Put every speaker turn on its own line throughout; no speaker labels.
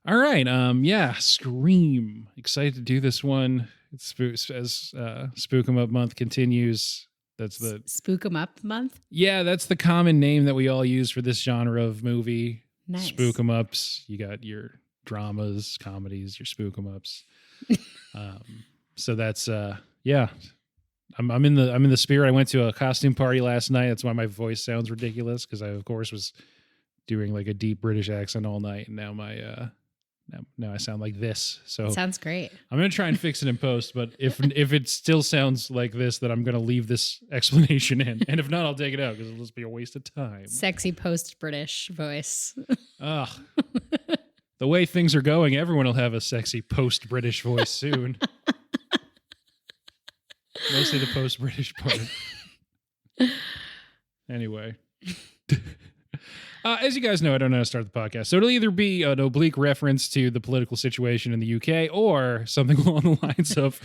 All right. Yeah, Scream. Excited to do this one. It's as Spook Em Up Month continues. That's the
Spook Em Up Month?
Yeah, that's the common name that we all use for this genre of movie.
Nice.
Spook 'em ups. You got your dramas, comedies, your spook 'em ups. So that's yeah. I'm in the spirit. I went to a costume party last night. That's why my voice sounds ridiculous, because I of course was doing like a deep British accent all night, and now my now I sound like this. So
sounds great.
I'm gonna try and fix it in post, but if it still sounds like this, then I'm gonna leave this explanation in, and if not, I'll take it out because it'll just be a waste of time.
Sexy post-British voice.
Ugh. The way things are going, everyone will have a sexy post-British voice soon. Mostly the post-British part. Anyway. As you guys know, I don't know how to start the podcast. So it'll either be an oblique reference to the political situation in the UK or something along the lines of,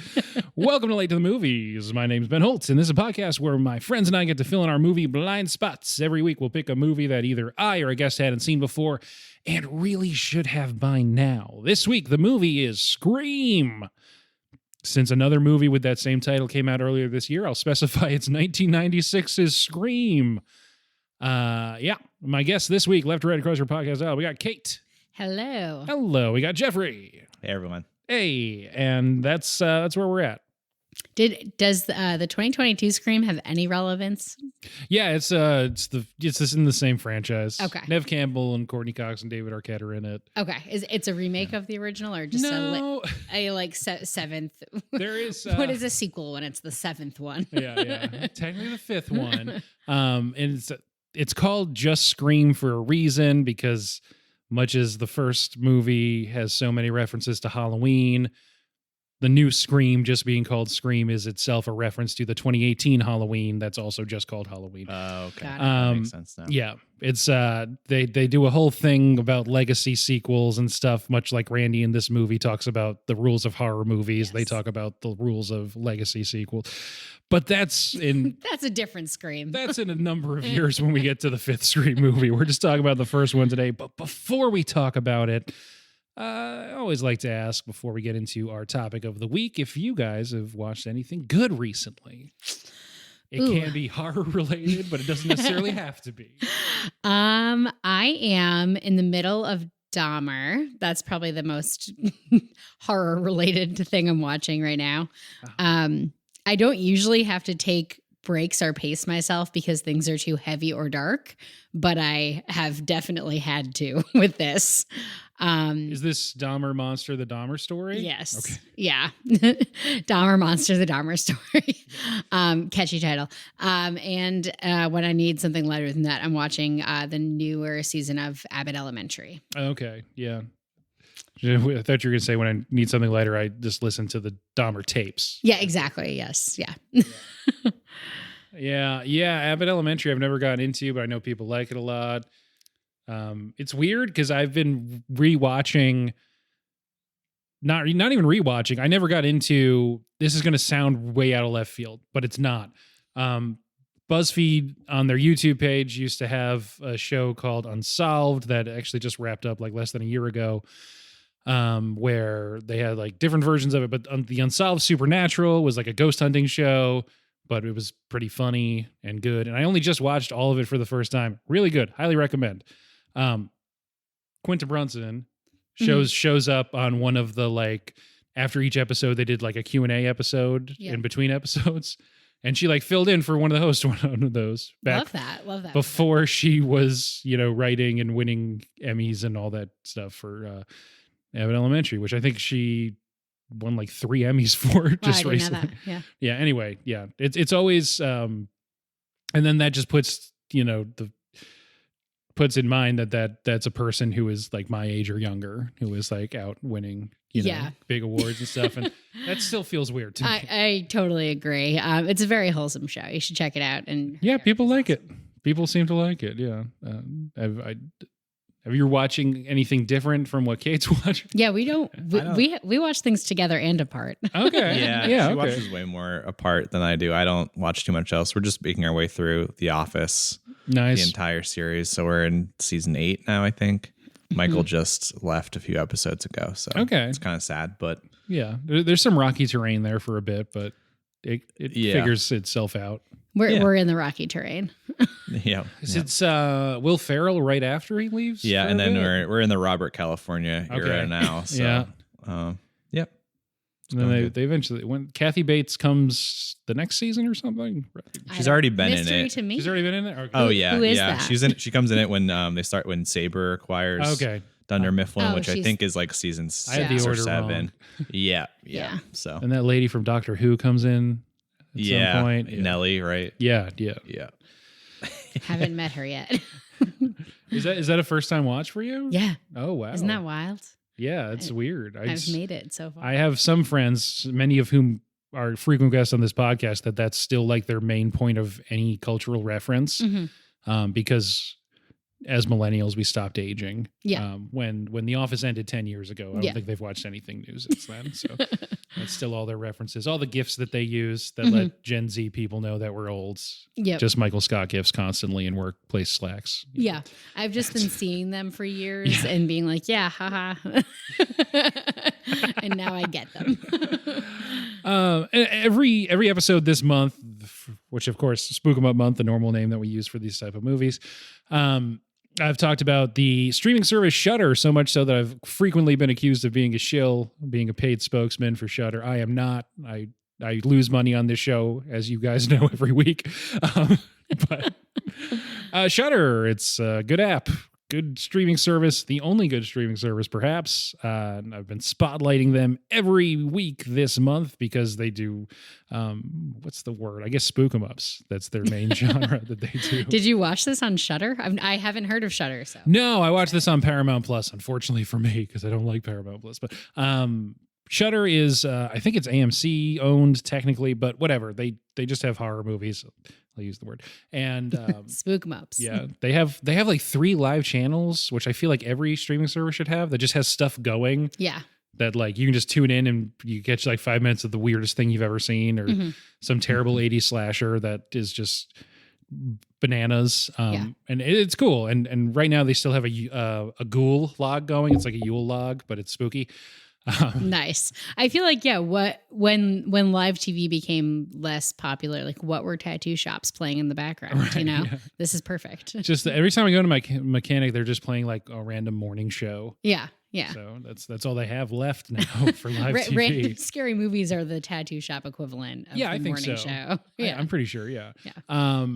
welcome to Late to the Movies. My name's Ben Holtz, and this is a podcast where my friends and I get to fill in our movie blind spots. Every week we'll pick a movie that either I or a guest hadn't seen before and really should have by now. This week, the movie is Scream. Since another movie with that same title came out earlier this year, I'll specify it's 1996's Scream. Yeah, my guest this week, left to right across your podcast aisle, we got Kate.
Hello.
Hello. We got Jeffrey.
Hey, everyone.
Hey, and that's where we're at.
Does the 2022 Scream have any relevance?
Yeah, it's in the same franchise.
Okay.
Neve Campbell and Courteney Cox and David Arquette are in it.
Okay, it's a remake of the original, or just
No.
a seventh?
There is
what is a sequel when it's the seventh one?
yeah, technically the fifth one. And it's called just Scream for a reason, because much as the first movie has so many references to Halloween, the new Scream just being called Scream is itself a reference to the 2018 Halloween that's also just called Halloween.
Oh, okay.
That
makes sense now.
Yeah, it's they do a whole thing about legacy sequels and stuff, much like Randy in this movie talks about the rules of horror movies.
Yes.
They talk about the rules of legacy sequels. But that's in
that's a different Scream.
That's in a number of years when we get to the fifth Scream movie. We're just talking about the first one today. But before we talk about it, I always like to ask before we get into our topic of the week if you guys have watched anything good recently. It can be horror related, but it doesn't necessarily have to be.
I am in the middle of Dahmer. That's probably the most horror related thing I'm watching right now. I don't usually have to take breaks or pace myself because things are too heavy or dark, but I have definitely had to with this.
Is this Dahmer Monster, the Dahmer story?
Yes.
Okay.
Yeah. Dahmer Monster, the Dahmer story. Catchy title. And when I need something lighter than that, I'm watching the newer season of Abbott Elementary.
Okay. Yeah. I thought you were going to say when I need something lighter, I just listen to the Dahmer tapes.
Yeah, exactly. Yes. Yeah.
Yeah. Abbott Elementary I've never gotten into, but I know people like it a lot. It's weird because I've been rewatching, not even rewatching. I never got into, this is going to sound way out of left field, but it's not. BuzzFeed on their YouTube page used to have a show called Unsolved that actually just wrapped up like less than a year ago. Where they had like different versions of it, but the Unsolved Supernatural was like a ghost hunting show, but it was pretty funny and good. And I only just watched all of it for the first time. Really good. Highly recommend. Quinta Brunson shows up on one of the, like, after each episode, they did like a Q&A episode in between episodes. And she like filled in for one of the hosts, one of those.
Love that.
Before she was, writing and winning Emmys and all that stuff for Abbott Elementary, which I think she won like 3 Emmys for just recently.
Know that. Yeah.
Yeah. Anyway, yeah, it's always, and then that just puts puts in mind that's a person who is like my age or younger, who is like out winning, big awards and stuff, and that still feels weird to me.
I totally agree. It's a very wholesome show. You should check it out. And
yeah, people like it. People seem to like it. Yeah. Have you watching anything different from what Kate's watching?
Yeah, we don't. We watch things together and apart.
Okay.
Yeah. She watches way more apart than I do. I don't watch too much else. We're just making our way through The Office.
Nice.
The entire series. So we're in season 8 now, I think. Michael just left a few episodes ago, so
Okay.
it's kind of sad, but
Yeah, there's some rocky terrain there for a bit, but it
Yeah.
figures itself out.
We're in the rocky terrain.
yeah.
It's Will Ferrell right after he leaves.
Yeah,
for
and
a
then
bit?
we're in the Robert California era
Okay.
now. So,
Yeah.
Yep.
And then they eventually, when Kathy Bates comes the next season or something,
She's already been in
Mystery
it.
to me.
she's already been in there. Okay.
Oh yeah,
Who is
yeah.
that?
She comes in it when Saber acquires
Okay.
Dunder Mifflin,
Oh,
which I
she's-
think is like season
I had the
6 or
order
7.
wrong.
Yeah.
Yeah.
So
And that lady from Doctor Who comes in at some point. Yeah.
Nellie, right?
Yeah.
Yeah.
Haven't met her yet.
Is that a first time watch for you?
Yeah.
Oh wow.
Isn't that wild?
Yeah, it's weird.
I've made it so far.
I have some friends, many of whom are frequent guests on this podcast, that's still like their main point of any cultural reference.
Mhm.
Because as millennials, we stopped aging.
Yeah.
When The Office ended 10 years ago, I don't
Yeah.
think they've watched anything new since then. So that's still all their references, all the gifs that they use that
Mhm.
let Gen Z people know that we're old.
Yep.
Just Michael Scott gifs constantly in workplace slacks.
Yeah. I've just been seeing them for years and being like, yeah, haha. And now I get them.
Every episode this month, which of course Spook Em Up Month, the normal name that we use for these type of movies. I've talked about the streaming service Shudder so much so that I've frequently been accused of being a shill, being a paid spokesman for Shudder. I am not. I lose money on this show, as you guys know, every week. But Shudder, it's a good app, good streaming service, the only good streaming service, perhaps. And I've been spotlighting them every week this month because they do, what's the word? I guess spook 'em ups. That's their main genre that they do.
Did you watch this on Shudder? I haven't heard of Shudder. So
No, I watched this on Paramount Plus, unfortunately for me, because I don't like Paramount Plus. But Shudder is, I think it's AMC owned technically, but whatever. They just have horror movies. I'll use the word. And
Spook 'em ups.
yeah, they have like 3 live channels, which I feel like every streaming service should have, that just has stuff going
Yeah.
that like you can just tune in and you catch like 5 minutes of the weirdest thing you've ever seen, or
Mhm.
some terrible 80s slasher that is just bananas. And it's cool. And right now they still have a ghoul log going. It's like a Yule log, but it's spooky.
Nice. I feel like, yeah, when live TV became less popular, like what were tattoo shops playing in the background?
Right,
you know,
yeah.
this is perfect.
Just every time I go to my mechanic, they're just playing like a random morning show.
Yeah. Yeah.
So that's all they have left now for live TV.
Random scary movies are the tattoo shop equivalent of
Yeah,
the
I think
morning
so.
show. Yeah.
I'm pretty sure. Yeah.
Yeah.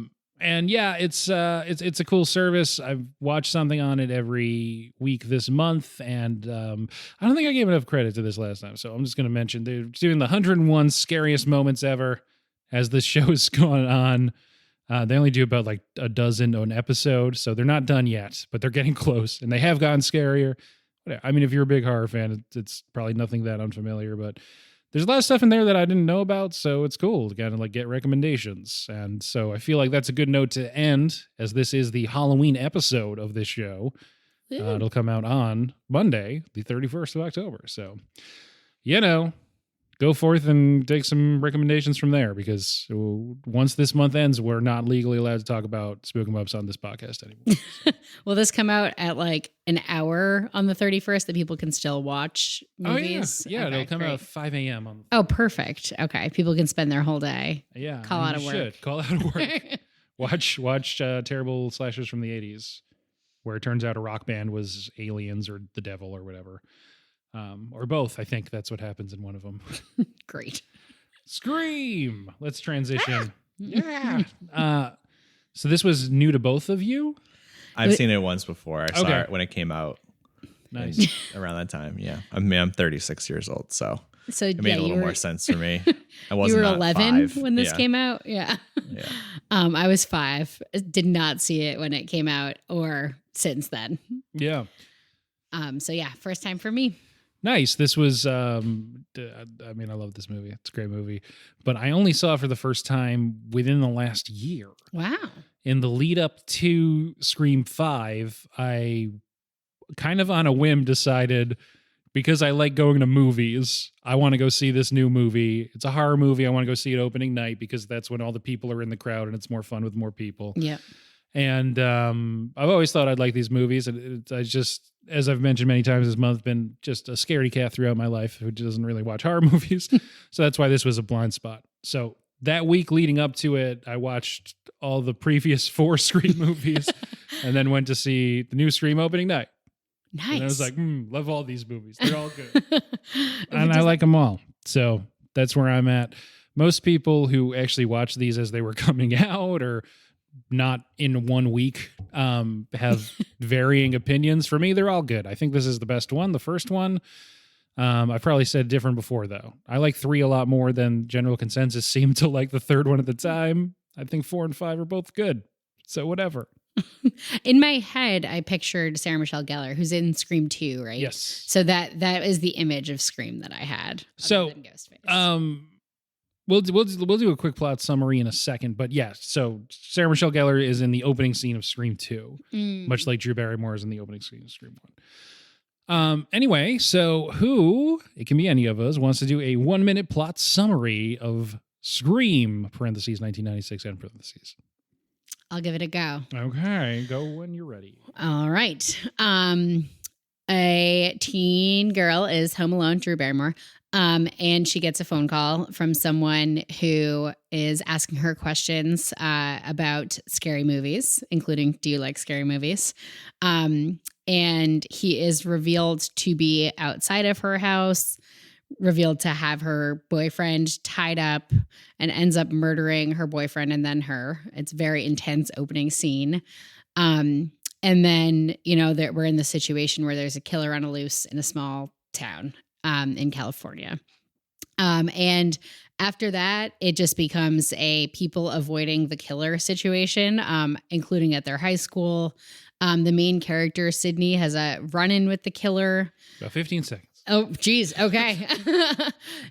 And yeah, it's a cool service. I've watched something on it every week this month, and I don't think I gave enough credit to this last time, so I'm just going to mention they're doing the 101 scariest moments ever as the show's going on. They only do about like a dozen an episode, so they're not done yet, but they're getting close, and they have gotten scarier. I mean, if you're a big horror fan, it's probably nothing that unfamiliar, but there's a lot of stuff in there that I didn't know about, so it's cool to kind of like get recommendations. And so I feel like that's a good note to end, as this is the Halloween episode of this show. It'll come out on Monday, the 31st of October. So, go forth and take some recommendations from there, because once this month ends, we're not legally allowed to talk about Spook 'em Ups on this podcast anymore. So.
Will this come out at like an hour on the 31st that people can still watch movies?
Oh, yeah.
Okay,
It'll come out
great.
at 5 a.m. on.
Oh, perfect. Okay. People can spend their whole day.
Yeah.
Call out of
you
work.
should. Call out of work. Watch terrible slashers from the 80s, where it turns out a rock band was aliens or the devil or whatever. Or both. I think that's what happens in one of them.
Great.
Scream. Let's transition. Yeah. So this was new to both of you?
I've seen it once before. I saw
Okay.
it when it came out.
Nice.
Around that time, yeah. I'm 36 years old, so
So
it made a little more sense for me. I
You
wasn't
were
not
11
5.
when this
Yeah.
came out? Yeah.
Yeah.
I was 5. Did not see it when it came out or since then.
Yeah.
So yeah, first time for me.
Nice. This was, I mean, I love this movie. It's a great movie. But I only saw it for the first time within the last year.
Wow.
In the lead up to Scream 5, I kind of on a whim decided, because I like going to movies, I want to go see this new movie. It's a horror movie. I want to go see it opening night because that's when all the people are in the crowd and it's more fun with more people.
Yeah.
And I've always thought I'd like these movies. And I just, as I've mentioned many times this month, been just a scaredy cat throughout my life who doesn't really watch horror movies. So that's why this was a blind spot. So that week leading up to it, I watched all the previous 4 Scream movies and then went to see the new Scream opening night.
Nice.
And I was like, love all these movies. They're all good. And I like them all. So that's where I'm at. Most people who actually watch these as they were coming out or not in 1 week have varying opinions. For me, they're all good. I think this is the best one. The first one, I've probably said different before, though. I like 3 a lot more than general consensus seemed to like the third one at the time. I think 4 and 5 are both good. So whatever.
In my head, I pictured Sarah Michelle Gellar, who's in Scream 2, right?
Yes.
So that is the image of Scream that I had.
So, we'll do a quick plot summary in a second, but yes. So Sarah Michelle Gellar is in the opening scene of Scream 2, much like Drew Barrymore is in the opening scene of Scream 1. Anyway, so who, it can be any of us, wants to do a 1-minute plot summary of Scream, parentheses, 1996, end parentheses.
I'll give it a go.
Okay, go when you're ready.
All right. A teen girl is home alone, Drew Barrymore, and she gets a phone call from someone who is asking her questions about scary movies, including, do you like scary movies? And he is revealed to be outside of her house, revealed to have her boyfriend tied up, and ends up murdering her boyfriend and then her. It's a very intense opening scene. And then, we're in the situation where there's a killer on a loose in a small town in California. And after that, it just becomes a people avoiding the killer situation, including at their high school. The main character, Sydney, has a run-in with the killer.
About 15 seconds.
Oh, geez. Okay.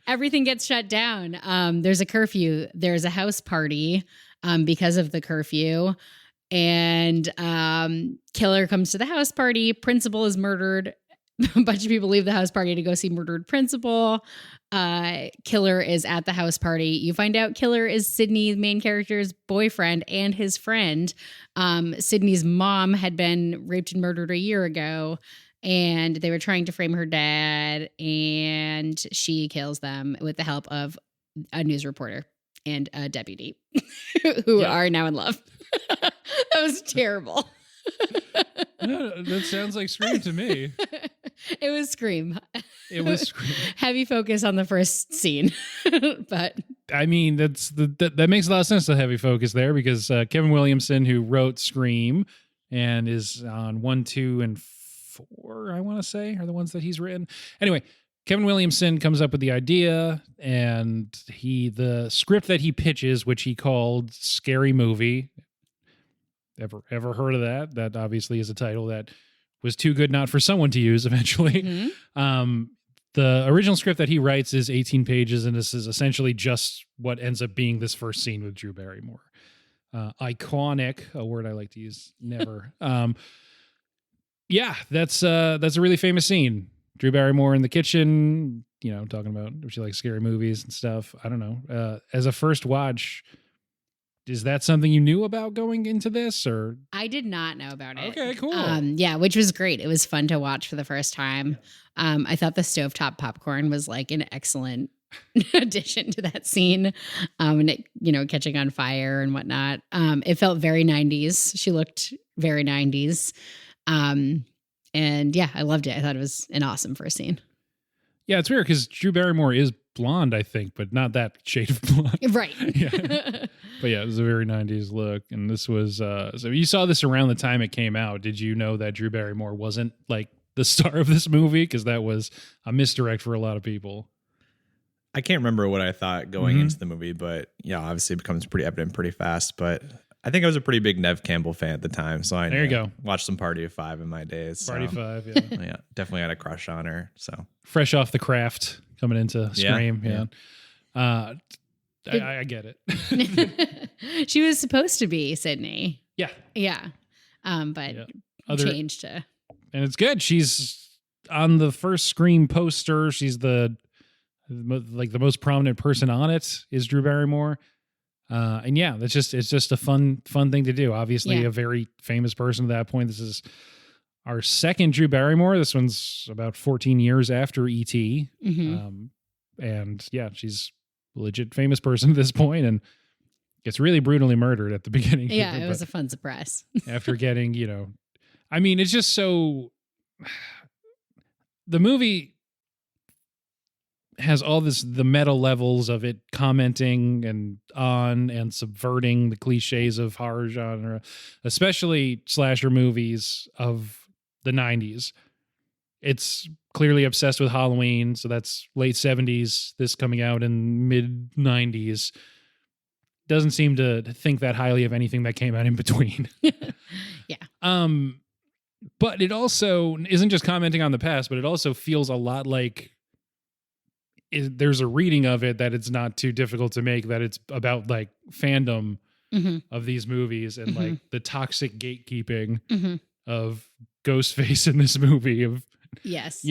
Everything gets shut down. There's a curfew. There's a house party because of the curfew. And killer comes to the house party. Principal is murdered. A bunch of people leave the house party to go see murdered principal. Killer is at the house party. You find out killer is Sydney, the main character's boyfriend, and his friend. Sydney's mom had been raped and murdered a year ago, and they were trying to frame her dad, and she kills them with the help of a news reporter and a deputy who are now in love. That was terrible.
That sounds like Scream to me.
It was Scream.
It was Scream.
Heavy focus on the first scene, but
I mean that makes a lot of sense. The heavy focus there because Kevin Williamson, who wrote Scream, and is on 1, 2, and 4, I want to say, are the ones that he's written. Anyway, Kevin Williamson comes up with the idea, and the script that he pitches, which he called Scary Movie. Ever heard of that? That obviously is a title that was too good not for someone to use eventually. Mm-hmm. The original script that he writes is 18 pages, and this is essentially just what ends up being this first scene with Drew Barrymore. Iconic, a word I like to use, never. Yeah, that's a really famous scene. Drew Barrymore in the kitchen, talking about if she likes scary movies and stuff. I don't know. As a first watch, is that something you knew about going into this, or?
I did not know about it.
Okay, cool.
Yeah, which was great. It was fun to watch for the first time. I thought the stovetop popcorn was like an excellent addition to that scene, and it, catching on fire and whatnot. It felt very 90s. She looked very 90s. And yeah, I loved it. I thought it was an awesome first scene.
Yeah, it's weird because Drew Barrymore is blonde, I think, but not that shade of blonde.
Right.
Yeah. But yeah, it was a very 90s look. And this was, so you saw this around the time it came out. Did you know that Drew Barrymore wasn't like the star of this movie? Because that was a misdirect for a lot of people.
I can't remember what I thought going into the movie, but yeah, obviously it becomes pretty evident pretty fast. But I think I was a pretty big Neve Campbell fan at the time. So I
there you go.
Watched some Party of Five in my days.
Party of Five, yeah.
Yeah, definitely had a crush on her. So
fresh off The Craft coming into Scream. Yeah. I get it.
She was supposed to be Sydney.
Yeah.
Yeah. But changed to.
And it's good. She's on the first Scream poster. She's the most prominent person on it is Drew Barrymore. And yeah, it's just a fun thing to do. Obviously, a very famous person at that point. This is our second Drew Barrymore. This one's about 14 years after E.T. And yeah, she's a legit famous person at this point and gets really brutally murdered at the beginning.
Yeah, it was a fun surprise.
After getting, I mean, it's just so... The movie has all the meta levels of it commenting and subverting the cliches of horror genre, especially slasher movies of the 90s. It's clearly obsessed with Halloween, so that's late 70s, this coming out in mid 90s. Doesn't seem to think that highly of anything that came out in between.
Yeah.
But it also isn't just commenting on the past, but it also feels a lot like there's a reading of it that it's not too difficult to make, that it's about like fandom of these movies and like the toxic gatekeeping of Ghostface in this movie of,
yes,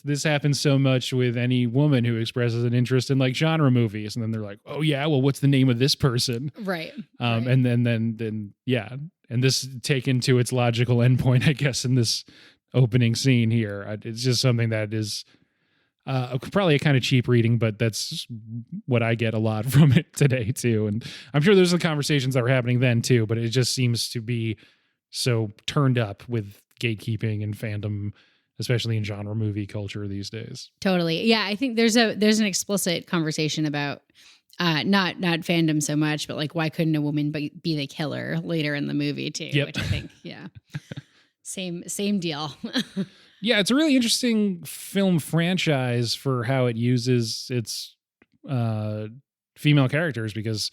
this happens so much with any woman who expresses an interest in like genre movies. And then they're like, oh yeah, well, what's the name of this person?
Right.
And then yeah. And this taken to its logical endpoint, I guess, in this opening scene here. It's just something that is probably a kind of cheap reading, but that's what I get a lot from it today too. And I'm sure there's the conversations that were happening then too, but it just seems to be so turned up with gatekeeping and fandom, especially in genre movie culture these days.
Totally. Yeah, I think there's an explicit conversation about not fandom so much, but like why couldn't a woman be the killer later in the movie too?
Yep.
Which I think, yeah, same deal.
Yeah, it's a really interesting film franchise for how it uses its female characters, because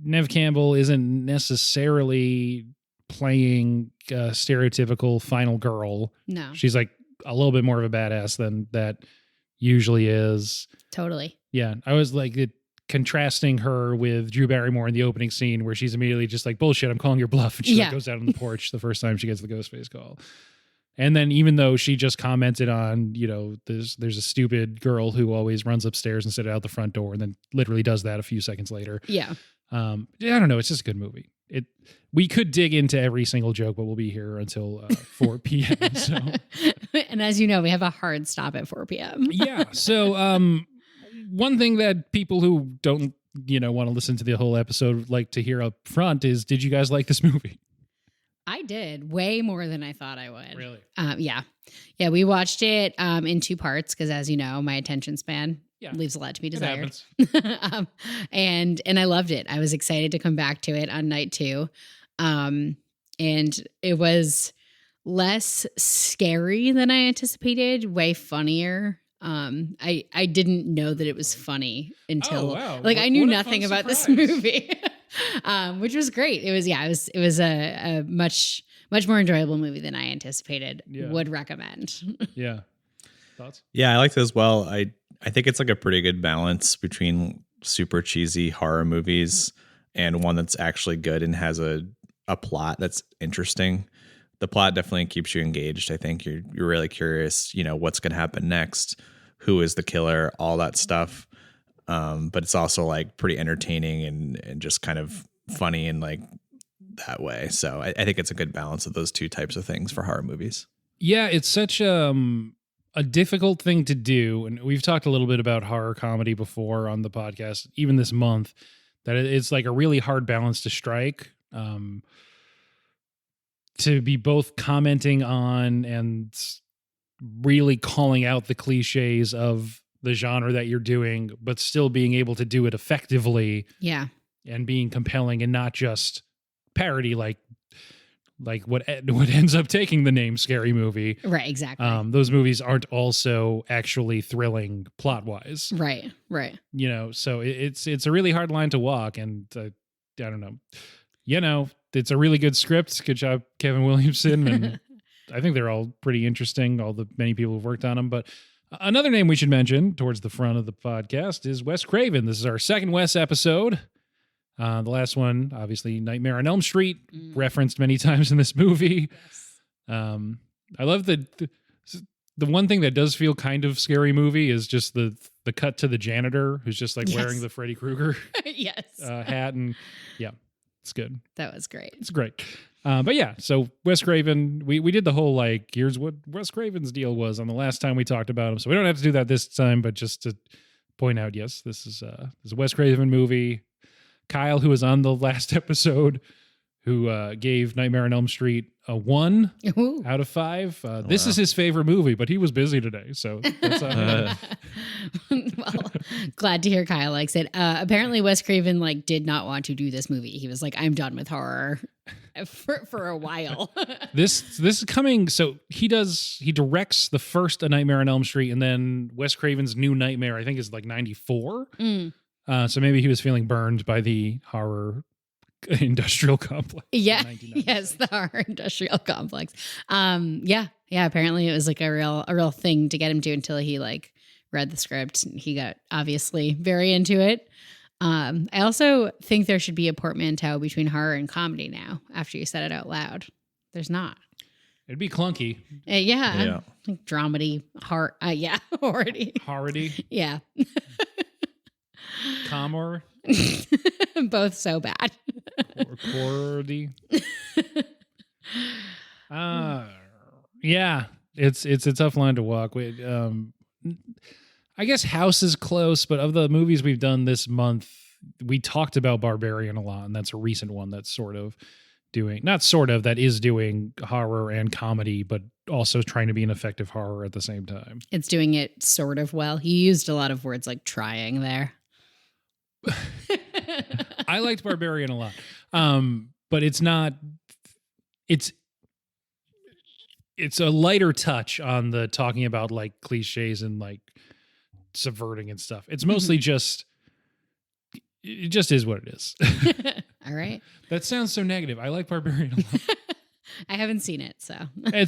Neve Campbell isn't necessarily playing a stereotypical final girl.
No.
She's like a little bit more of a badass than that usually is.
Totally.
Yeah, I was like contrasting her with Drew Barrymore in the opening scene where she's immediately just like, bullshit, I'm calling your bluff. And she like goes out on the porch the first time she gets the Ghostface call. And then even though she just commented on, there's a stupid girl who always runs upstairs instead of out the front door and then literally does that a few seconds later.
Yeah.
I don't know. It's just a good movie. We could dig into every single joke, but we'll be here until 4 p.m. So.
And as you know, we have a hard stop at 4 p.m.
Yeah. So one thing that people who don't, want to listen to the whole episode like to hear up front is, did you guys like this movie?
I did way more than I thought I would.
Really?
Yeah. We watched it in 2 parts because, as you know, my attention span leaves a lot to be desired. And I loved it. I was excited to come back to it on night 2. And it was less scary than I anticipated, way funnier. I didn't know that it was funny until I knew nothing about this movie. Which was great. It was a much more enjoyable movie than I anticipated.
Yeah.
Would recommend.
Yeah. Thoughts?
Yeah, I liked it as well. I think it's like a pretty good balance between super cheesy horror movies and one that's actually good and has a plot that's interesting. The plot definitely keeps you engaged. I think you're really curious, what's going to happen next, who is the killer, all that stuff. But it's also like pretty entertaining and just kind of funny and like that way. So I think it's a good balance of those 2 types of things for horror movies.
Yeah, it's such a difficult thing to do. And we've talked a little bit about horror comedy before on the podcast, even this month, that it's like a really hard balance to strike. To be both commenting on and really calling out the cliches of the genre that you're doing, but still being able to do it effectively.
Yeah.
And being compelling and not just parody like what ends up taking the name Scary Movie.
Right, exactly.
Those movies aren't also actually thrilling plot-wise.
Right.
So it's a really hard line to walk, and I don't know. It's a really good script. Good job, Kevin Williamson, and I think they're all pretty interesting, all the many people who've worked on them, but another name we should mention towards the front of the podcast is Wes Craven. This is our second Wes episode. The last one, obviously, Nightmare on Elm Street, referenced many times in this movie.
Yes.
I love the the one thing that does feel kind of scary movie is just the cut to the janitor who's just like wearing the Freddy Krueger
Yes.
hat, and it's good.
That was great.
It's great. But yeah, so Wes Craven, we did the whole like, here's what Wes Craven's deal was on the last time we talked about him. So we don't have to do that this time, but just to point out, yes, this is a Wes Craven movie. Kyle, who was on the last episode, who gave Nightmare on Elm Street a 1 out of 5. This is his favorite movie, but he was busy today, so that's
well, glad to hear Kyle likes it. Apparently Wes Craven like did not want to do this movie. He was like, I'm done with horror for a while.
This is coming. So he directs the first A Nightmare on Elm Street, and then Wes Craven's New Nightmare, I think, is like 94. So maybe he was feeling burned by the horror industrial complex.
Yeah. Yes, the horror industrial complex. Apparently it was like a real thing to get him to until he like read the script. He got obviously very into it. I also think there should be a portmanteau between horror and comedy now after you said it out loud. There's not.
It'd be clunky.
Yeah. Like dramedy, horror. Horror-y.
Horror-y.
Yeah.
Comor.
Both so bad.
Cordy. Yeah, it's a tough line to walk. I guess House is close, but of the movies we've done this month, we talked about Barbarian a lot, and that's a recent one that's that is doing horror and comedy, but also trying to be an effective horror at the same time.
It's doing it sort of well. He used a lot of words like trying there.
I liked Barbarian a lot. But it's a lighter touch on the talking about like cliches and like subverting and stuff. It's mostly it just is what it is.
All right.
That sounds so negative. I like Barbarian a lot.
I haven't seen it, so.
I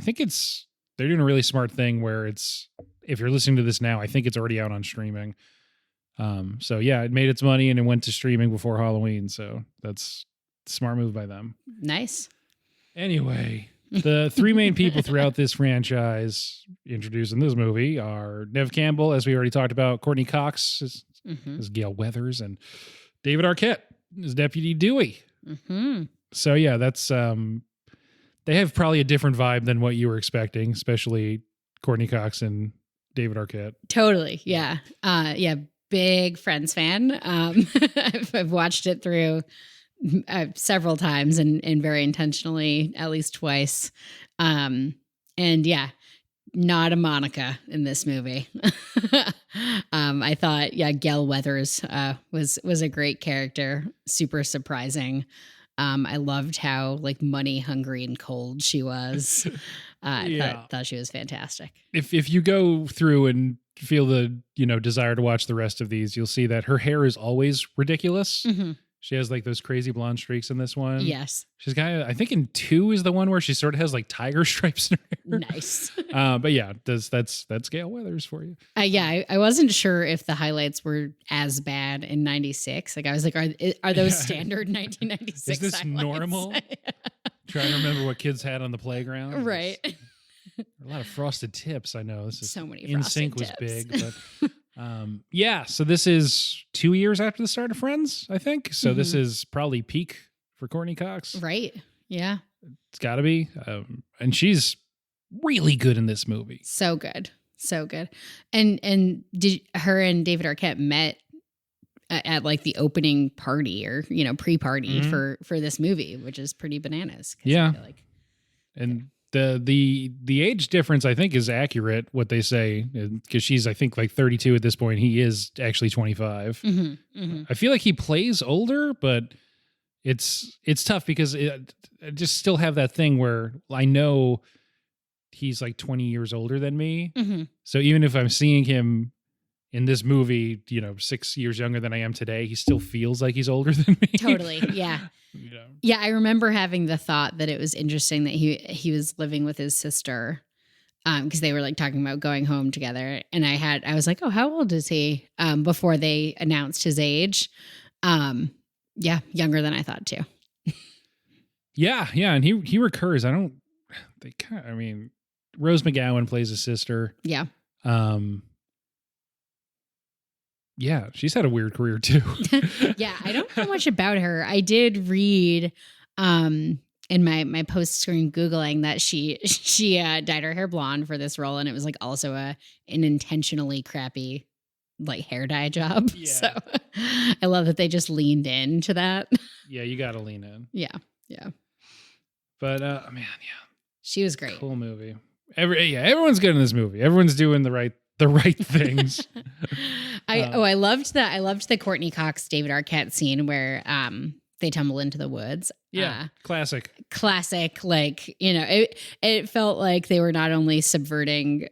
think they're doing a really smart thing where if you're listening to this now, I think it's already out on streaming. So yeah, it made its money and it went to streaming before Halloween. So that's a smart move by them.
Nice.
Anyway, the three main people throughout this franchise introduced in this movie are Neve Campbell, as we already talked about, Courteney Cox as Gail Weathers, and David Arquette as Deputy Dewey.
Mm-hmm.
So yeah, that's they have probably a different vibe than what you were expecting, especially Courteney Cox and David Arquette.
Totally. Yeah. Big Friends fan. I've watched it through several times and very intentionally, at least twice. And yeah, not a Monica in this movie. I thought, Gail Weathers was a great character, super surprising. I loved how like money hungry and cold she was. Thought she was fantastic.
If you go through and feel the desire to watch the rest of these, you'll see that her hair is always ridiculous. Mm-hmm. She has like those crazy blonde streaks in this one.
Yes.
She's kind of, I think in 2 is the one where she sort of has like tiger stripes in her hair.
Nice.
But yeah, that's Gail Weathers for you.
I wasn't sure if the highlights were as bad in 96. Like I was like, are those standard 1996
Is this
highlights?
Normal? Trying to remember what kids had on the playground.
Right.
A lot of frosted tips. I know this is
so many.
In Sync was big, but so this is 2 years after the start of Friends, I think. So this is probably peak for Courteney Cox,
right? Yeah,
it's got to be. And she's really good in this movie.
So good. And did her and David Arquette met at like the opening party or pre-party for this movie, which is pretty bananas.
Yeah, and the age difference I think is accurate. What they say, because she's I think like 32 at this point. He is actually 25. Mm-hmm, mm-hmm. I feel like he plays older, but it's tough because I just still have that thing where I know he's like 20 years older than me. Mm-hmm. So even if I'm seeing him in this movie, 6 years younger than I am today, he still feels like he's older than me.
Totally. Yeah. Yeah. I remember having the thought that it was interesting that he was living with his sister because they were like talking about going home together. And I was like, oh, how old is he? Before they announced his age. Younger than I thought too. Yeah.
And he recurs. Rose McGowan plays his sister.
Yeah.
Yeah, she's had a weird career too.
Yeah, I don't know much about her. I did read in my post-screen Googling that she dyed her hair blonde for this role, and it was like also an intentionally crappy like hair dye job.
Yeah.
So I love that they just leaned into that.
Yeah, you got to lean in.
Yeah.
But man, yeah,
She was great.
cool movie. Everyone's good in this movie. Everyone's doing the right things.
I loved that. I loved the Courtney Cox David Arquette scene where they tumble into the woods.
Yeah, classic.
Like, you know, it felt like they were not only subverting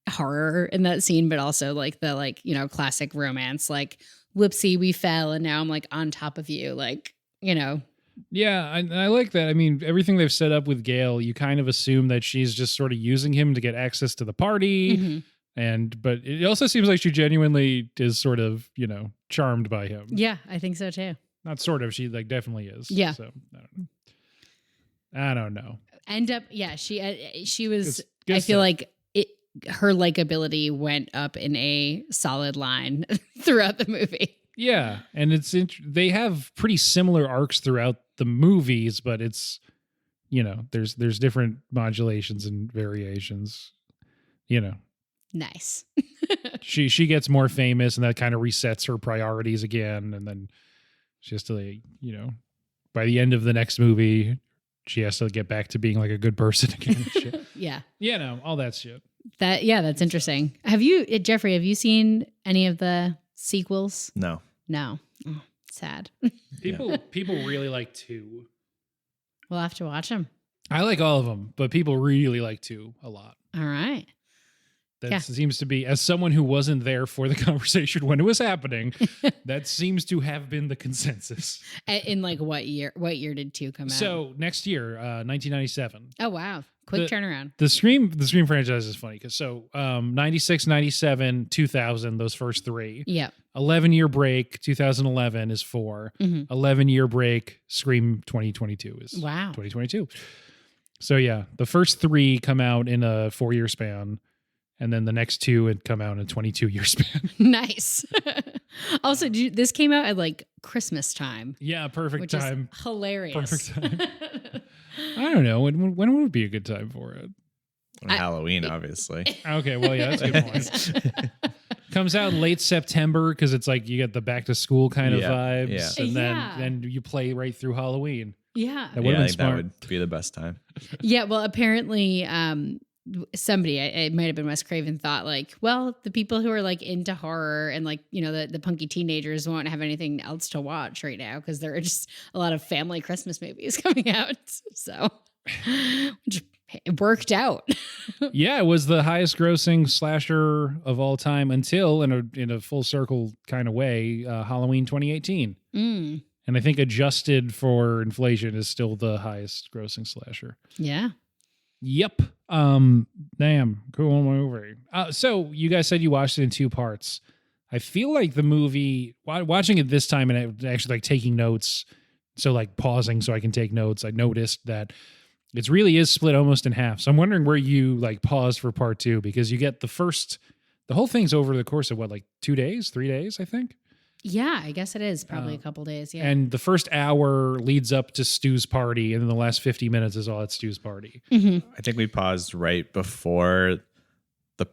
horror in that scene, but also like the like, you know, classic romance, like whoopsie, we fell and now I'm like on top of you, like, you know.
Yeah, I like that. I mean, everything they've set up with Gail, you kind of assume that she's just sort of using him to get access to the party.
Mm-hmm.
But it also seems like she genuinely is sort of, you know, charmed by him.
Yeah, I think so too.
Not sort of, she like definitely is.
Yeah.
So I don't know.
She was.
Good
I feel
stuff.
like her likability went up in a solid line throughout the movie.
Yeah, and they have pretty similar arcs throughout the movies, but it's, you know, there's different modulations and variations. You know,
Nice.
she gets more famous, and that kind of resets her priorities again, and then she has to, like, you know, by the end of the next movie, she has to get back to being like a good person again. And shit.
Yeah.
Yeah, no, all that shit.
That's interesting. Have you, Jeffrey? Have you seen any of the sequels?
No.
No. Oh, sad.
People really like 2.
We'll have to watch them.
I like all of them, but people really like 2 a lot.
All right.
That seems to be, as someone who wasn't there for the conversation when it was happening, that seems to have been the consensus.
In like what year? What year did 2 come out?
So next year, 1997.
Oh wow, quick turnaround.
The Scream franchise is funny because 96, 97, 2000, those first 3.
Yeah.
11-year break, 2011 is 4.
Mm-hmm.
11-year break, Scream 2022 is 2022. So yeah, the first 3 come out in a 4-year span. And then the next 2 would come out in a 22-year span.
Nice. Also, this came out at like Christmas time.
Yeah, perfect
which
time.
Is hilarious.
Perfect time. I don't know. When would be a good time for it?
Halloween, obviously.
Okay, well, yeah, that's a good point. Comes out in late September because it's like you get the back to school kind of vibes.
Yeah.
And then you play right through Halloween.
Yeah.
That would have been smart.
That would be the best time.
Yeah, well, apparently somebody, it might have been Wes Craven, thought like, well, the people who are like into horror and like, you know, the punky teenagers won't have anything else to watch right now because there are just a lot of family Christmas movies coming out. So it worked out.
Yeah, it was the highest grossing slasher of all time until, in a full circle kind of way, Halloween 2018.
Mm.
And I think adjusted for inflation is still the highest grossing slasher.
Yeah.
Yep. Damn, cool movie. So you guys said you watched it in 2 parts. I feel like the movie, watching it this time and actually like taking notes, so like pausing so I can take notes, I noticed that it really is split almost in half. So I'm wondering where you like paused for part 2, because you get the whole thing's over the course of what, like 2 days, 3 days, I think.
Yeah, I guess it is probably a couple days. Yeah.
And the first hour leads up to Stu's party, and then the last 50 minutes is all at Stu's party.
Mm-hmm.
I think we paused right before the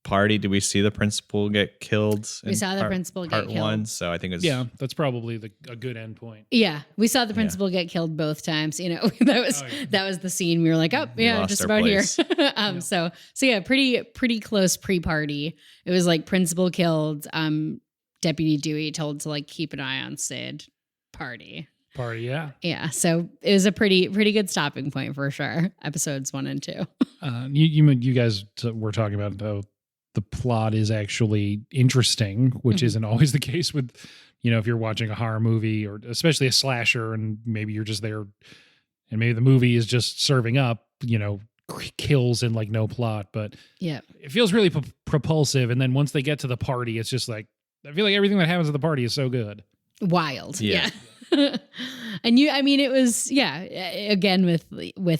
party. Did we see the principal get killed?
We saw the principal get killed.
1, so I think it was...
Yeah, that's probably a good end point.
Yeah, we saw the principal get killed both times. You know, that was the scene. We were like, oh yeah, just about
place.
Here. So yeah, pretty close pre-party. It was like principal killed. Deputy Dewey told to like keep an eye on Sid. Party, yeah. Yeah, so it was a pretty good stopping point for sure. Episodes 1 and 2.
You guys were talking about how the plot is actually interesting, which isn't always the case with, you know, if you're watching a horror movie or especially a slasher, and maybe you're just there, and maybe the movie is just serving up, you know, kills and like no plot, but
yeah, it
feels really propulsive. And then once they get to the party, it's just like, I feel like everything that happens at the party is so good.
Wild.
Yeah.
And it was, again, with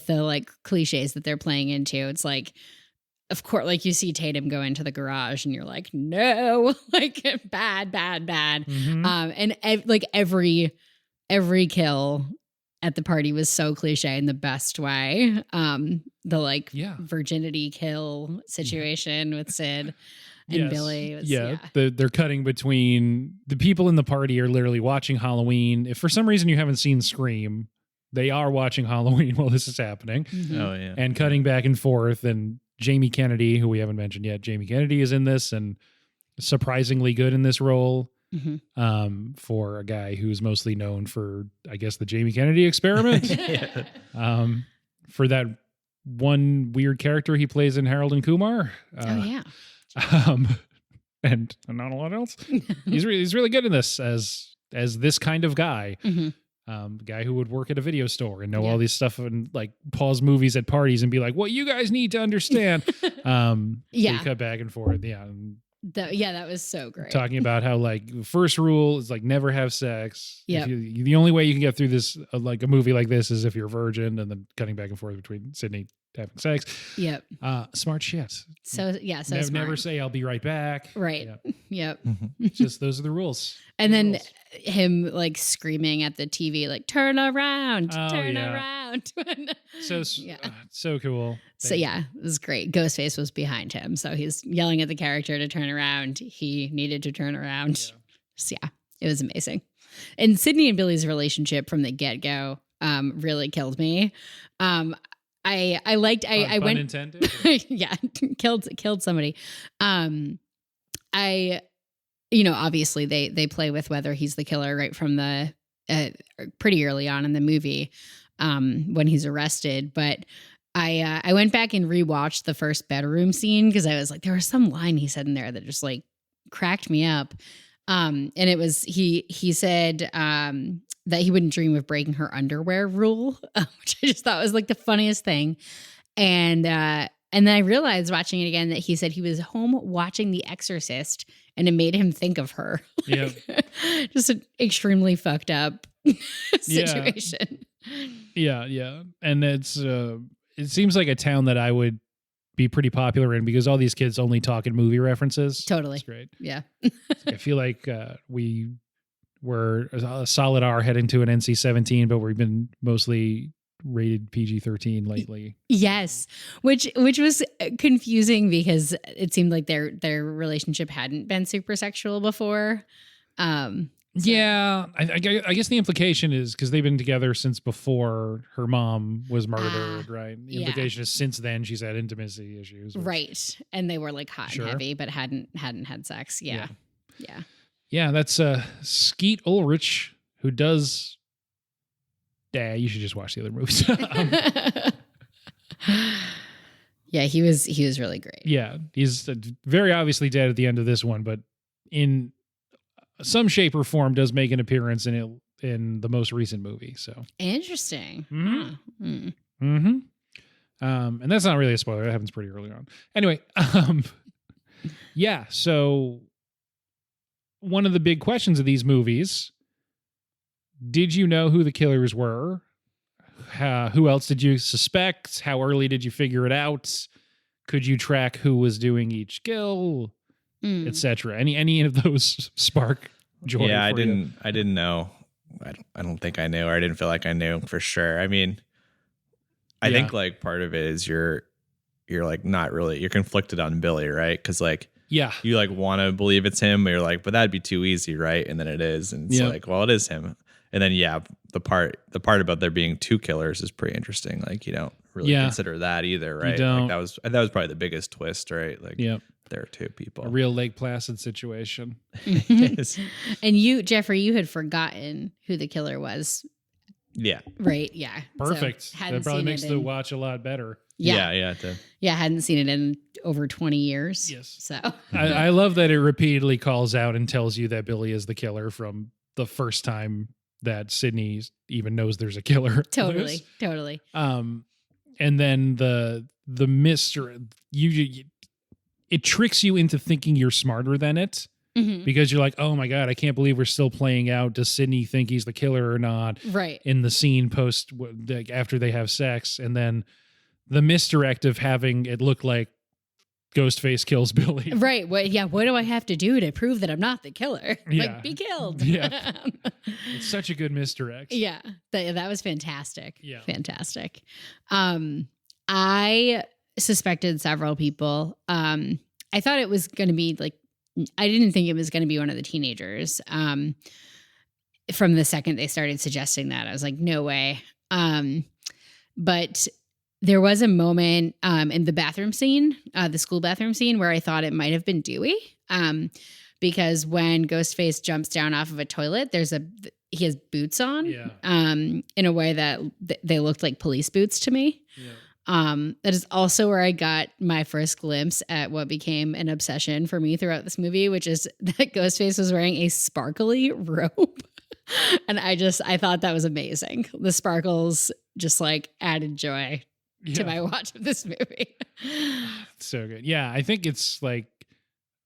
the like cliches that they're playing into, it's like of course, like you see Tatum go into the garage and you're like, no, like bad.
Mhm.
And like every kill at the party was so cliche in the best way. The like virginity kill situation with Sid and Billy. Was,
They're cutting between the people in the party are literally watching Halloween. If for some reason you haven't seen Scream, they are watching Halloween while this is happening.
Mm-hmm.
Oh yeah.
And cutting back and forth, and Jamie Kennedy, who we haven't mentioned yet, Jamie Kennedy is in this and surprisingly good in this role.
Mm-hmm.
For a guy who's mostly known for, I guess, the Jamie Kennedy Experiment. For that one weird character he plays in Harold and Kumar. And not a lot else. He's really good in this as this kind of guy.
Mm-hmm.
Guy who would work at a video store and know all these stuff and like pause movies at parties and be like, "What you guys need to understand." They cut back and forth.
That was so great.
Talking about how like first rule is like never have sex.
Yeah.
The only way you can get through this like a movie like this is if you're a virgin, and then cutting back and forth between Sydney having sex.
Yep.
Smart shit.
So smart.
Never say I'll be right back.
Right. Yep.
Just those are the rules.
And then him like screaming at the TV, like turn around.
So cool.
So it was great. Ghostface was behind him, so he's yelling at the character to turn around. He needed to turn around. So it was amazing. And Sydney and Billy's relationship from the get-go really killed me. I went
intended.
killed somebody. Obviously they play with whether he's the killer right from the pretty early on in the movie when he's arrested. But I went back and rewatched the first bedroom scene because I was like, there was some line he said in there that just like cracked me up. And it was he said that he wouldn't dream of breaking her underwear rule, which I just thought was like the funniest thing. And then I realized watching it again that he said he was home watching The Exorcist and it made him think of her. Just an extremely fucked up situation.
Yeah. And it's it seems like a town that I would be pretty popular in because all these kids only talk in movie references.
Totally.
It's great.
Yeah.
I feel like we were a solid R heading to an NC-17, but we've been mostly rated PG-13 lately.
Yes, which was confusing because it seemed like their relationship hadn't been super sexual before.
Yeah, I guess the implication is because they've been together since before her mom was murdered, right? The implication is since then she's had intimacy issues,
right? And they were like hot and heavy, but hadn't had sex. Yeah.
That's Skeet Ulrich, who does. Yeah, you should just watch the other movies.
He was really great.
Yeah, he's very obviously dead at the end of this one, but in some shape or form does make an appearance in the most recent movie. So
interesting.
And that's not really a spoiler. That happens pretty early on. Anyway, so one of the big questions of these movies: did you know who the killers were? Who else did you suspect? How early did you figure it out? Could you track who was doing each kill, etc.? Any of those spark joy?
Yeah, I didn't know. I don't think I knew, or I didn't feel like I knew for sure. I mean, I think like part of it is you're like not really, you're conflicted on Billy, right? Because like you like want to believe it's him, but you're like, but that'd be too easy, right? And then it is, and it's like, well, it is him. And then the part about there being two killers is pretty interesting. Like you don't really consider that either, right? Like that was probably the biggest twist, right? Like there are two people.
A real Lake Placid situation.
And you, Jeffrey, you had forgotten who the killer was.
Yeah.
Right. Yeah.
Perfect. So that probably makes the watch a lot better.
Yeah.
It did.
Yeah. Hadn't seen it in over 20 years.
Yes.
So
I love that it repeatedly calls out and tells you that Billy is the killer from the first time that Sydney even knows there's a killer.
Totally.
And then the mystery, it tricks you into thinking you're smarter than it. Because you're like, oh my God, I can't believe we're still playing out. Does Sydney think he's the killer or not?
Right.
In the scene after they have sex. And then the misdirect of having it look like Ghostface kills Billy.
Right. What do I have to do to prove that I'm not the killer?
Yeah.
Like, be killed.
Yeah. It's such a good misdirect.
Yeah. That was fantastic.
Yeah.
Fantastic. I suspected several people. I thought it was going to be like, I didn't think it was going to be one of the teenagers. From the second they started suggesting that, I was like, no way. But there was a moment in the bathroom scene, the school bathroom scene, where I thought it might have been Dewey. Because when Ghostface jumps down off of a toilet, he has boots on.
Yeah.
In a way that they looked like police boots to me.
Yeah.
That is also where I got my first glimpse at what became an obsession for me throughout this movie, which is that Ghostface was wearing a sparkly robe. And I thought that was amazing. The sparkles just like added joy to my watch of this movie.
So good. Yeah, I think it's like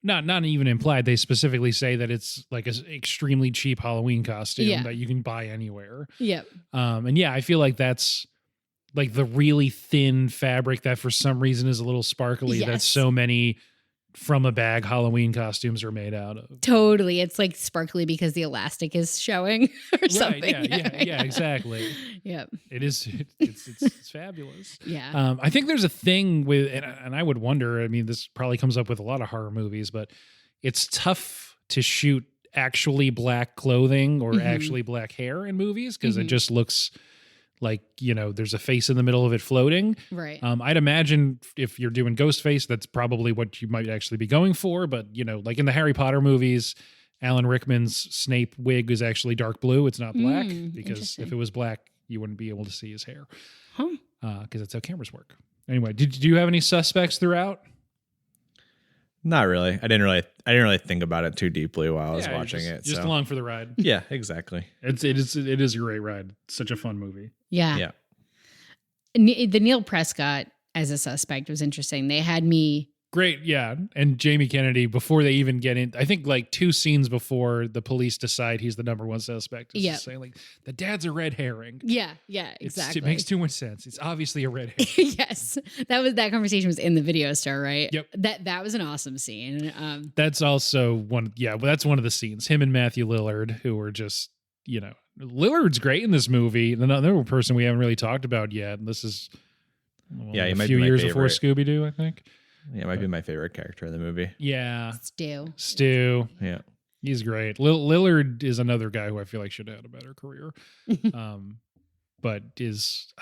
not even implied. They specifically say that it's like an extremely cheap Halloween costume that you can buy anywhere.
Yep.
And yeah, I feel like that's like the really thin fabric that for some reason is a little sparkly that so many from a bag Halloween costumes are made out of.
Totally. It's like sparkly because the elastic is showing or something.
Yeah, exactly.
Yep.
It is. It's fabulous.
Yeah.
I think there's a thing with, and I would wonder, I mean, this probably comes up with a lot of horror movies, but it's tough to shoot actually black clothing or actually black hair in movies because it just looks like, there's a face in the middle of it floating.
Right.
I'd imagine if you're doing Ghostface, that's probably what you might actually be going for. But, like in the Harry Potter movies, Alan Rickman's Snape wig is actually dark blue. It's not black because if it was black, you wouldn't be able to see his hair. Because that's how cameras work. Anyway, did you have any suspects throughout?
Not really. I didn't really think about it too deeply while I was watching it.
Just along for the ride.
Yeah, exactly.
It is a great ride. It's such a fun movie.
Yeah.
Yeah.
The Neil Prescott as a suspect was interesting. They had me.
Great, yeah. And Jamie Kennedy, before they even get in, I think like 2 scenes before the police decide he's the number one suspect, is just saying like, the dad's a red herring.
Yeah, exactly.
It makes too much sense. It's obviously a red herring.
Yes. That conversation was in the video store, right?
Yep.
That was an awesome scene.
That's also one, that's one of the scenes. Him and Matthew Lillard, who were just, Lillard's great in this movie. Another person we haven't really talked about yet. And this is
he
a
might
few
be my
years
favorite.
before Scooby-Doo, I think.
Yeah, it might be my favorite character in the movie.
Yeah.
Stu.
Yeah.
He's great. Lillard is another guy who I feel like should have had a better career. But he's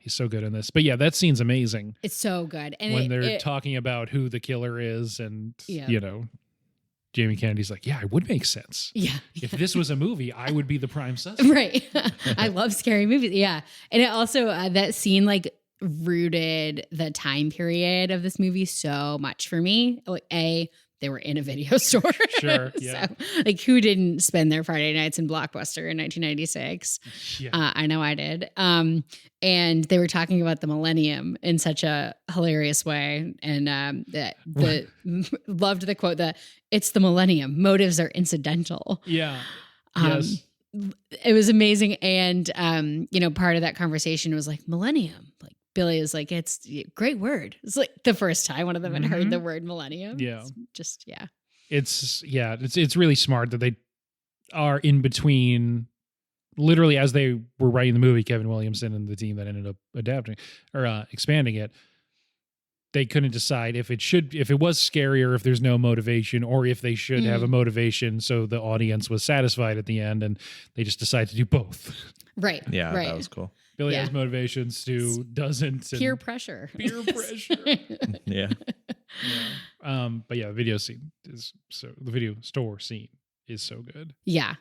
so good in this. But yeah, that scene's amazing.
It's so good. And
when they're talking about who the killer is and, Jamie Kennedy's like, yeah, it would make sense.
Yeah.
If this was a movie, I would be the prime suspect.
Right. I love scary movies. Yeah. And it also, that scene like rooted the time period of this movie so much for me. Like, they were in a video store.
Sure. Yeah.
So, like, who didn't spend their Friday nights in Blockbuster in 1996?
Yeah.
I know I did. And they were talking about the millennium in such a hilarious way. And loved the quote that it's the millennium. Motives are incidental.
Yeah. Yes.
It was amazing. And, part of that conversation was like millennium. Like, Billy was like, it's a great word. It's like the first time one of them had heard the word millennium.
Yeah.
It's
really smart that they are in between, literally as they were writing the movie, Kevin Williamson and the team that ended up adapting or expanding it. They couldn't decide if it was scarier, if there's no motivation, or if they should have a motivation so the audience was satisfied at the end, and they just decided to do both.
Right.
Yeah,
right.
that was cool.
Billy has motivation, Stu doesn't.
Peer pressure.
Peer pressure.
Yeah.
But yeah, the video store scene is so good.
Yeah,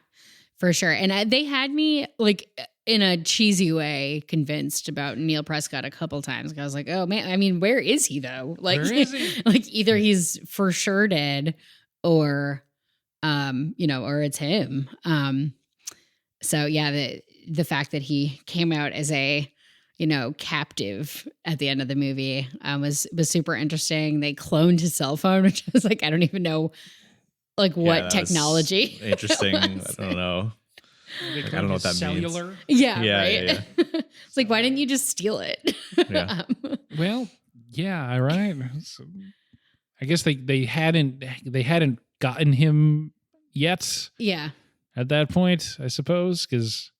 for sure. And they had me like in a cheesy way convinced about Neil Prescott a couple times. I was like, oh man, I mean, where is he though? Like,
where is he?
Like either he's for sure dead or, or it's him. So yeah, the fact that he came out as a, captive at the end of the movie was super interesting. They cloned his cell phone, which I was like, I don't even know like what technology.
Interesting. I don't know. I don't know what that
cellular
means.
Yeah.
Yeah,
right.
yeah.
It's like, why didn't you just steal it?
Yeah.
Well, yeah, right. So, I guess they hadn't gotten him yet.
Yeah.
At that point, I suppose, because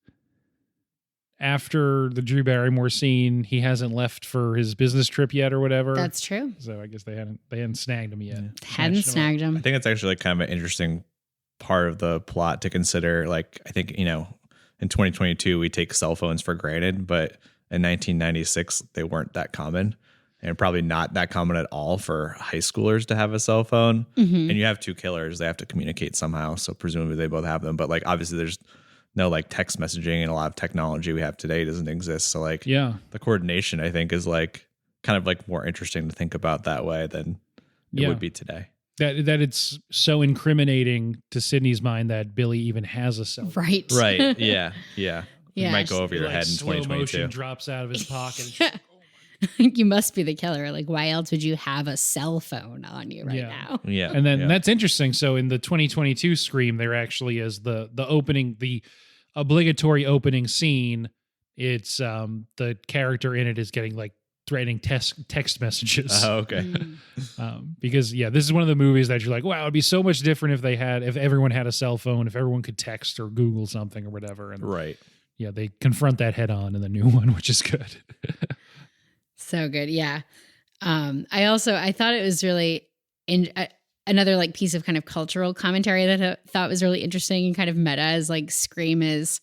after the Drew Barrymore scene, he hasn't left for his business trip yet or whatever.
That's true.
So I guess they hadn't snagged him yet.
Hadn't snagged him.
I think it's actually kind of an interesting part of the plot to consider. Like, I think, in 2022, we take cell phones for granted, but in 1996, they weren't that common, and probably not that common at all for high schoolers to have a cell phone.
Mm-hmm.
And you have two killers. They have to communicate somehow. So presumably they both have them. But like, obviously there's no like text messaging, and a lot of technology we have today doesn't exist. So like, the coordination, I think, is like kind of like more interesting to think about that way than it would be today.
That it's so incriminating to Sydney's mind that Billy even has a cell phone.
Right.
Right. Yeah. Yeah.
Yeah,
It might go over your head in
slow
2022.
motion drops out of his pocket.
You must be the killer. Like, why else would you have a cell phone on you right now?
Yeah.
And then that's interesting. So in the 2022 Scream, there actually is the opening, the obligatory opening scene. It's the character in it is getting like threatening text messages.
Oh, okay.
Because this is one of the movies that you're like, wow, it'd be so much different if everyone had a cell phone, if everyone could text or Google something or whatever. And
Right.
yeah, they confront that head on in the new one, which is good.
So good. Yeah. I thought it was really another like piece of kind of cultural commentary that I thought was really interesting and kind of meta, is like Scream is,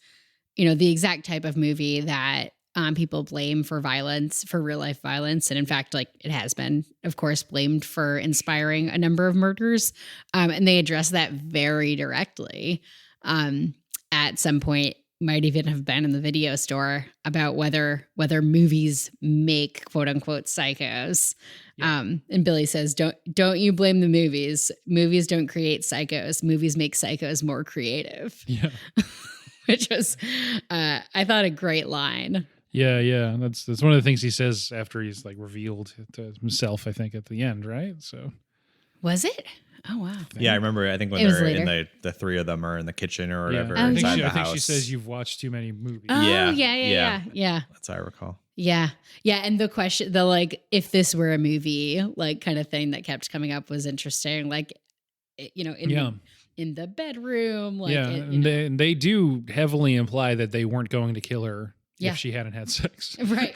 the exact type of movie that people blame for violence, for real life violence. And in fact, like it has been, of course, blamed for inspiring a number of murders. And they address that very directly. At some point, might even have been in the video store about whether movies make quote unquote psychos. Yeah. And Billy says, don't you blame the movies. Movies don't create psychos. Movies make psychos more creative.
Yeah.
Which was, I thought, a great line.
Yeah. That's one of the things he says after he's like revealed to himself, I think, at the end, right? So
was it? Oh wow.
Yeah, I remember. I think when they're in the three of them are in the kitchen or whatever.
I
inside the
think
house.
she says you've watched too many movies.
Oh,
Yeah.
Yeah.
That's how I recall.
Yeah. And the question, the like, if this were a movie, like kind of thing that kept coming up was interesting. Like, in the bedroom. Like,
and they do heavily imply that they weren't going to kill her if she hadn't had sex.
Right.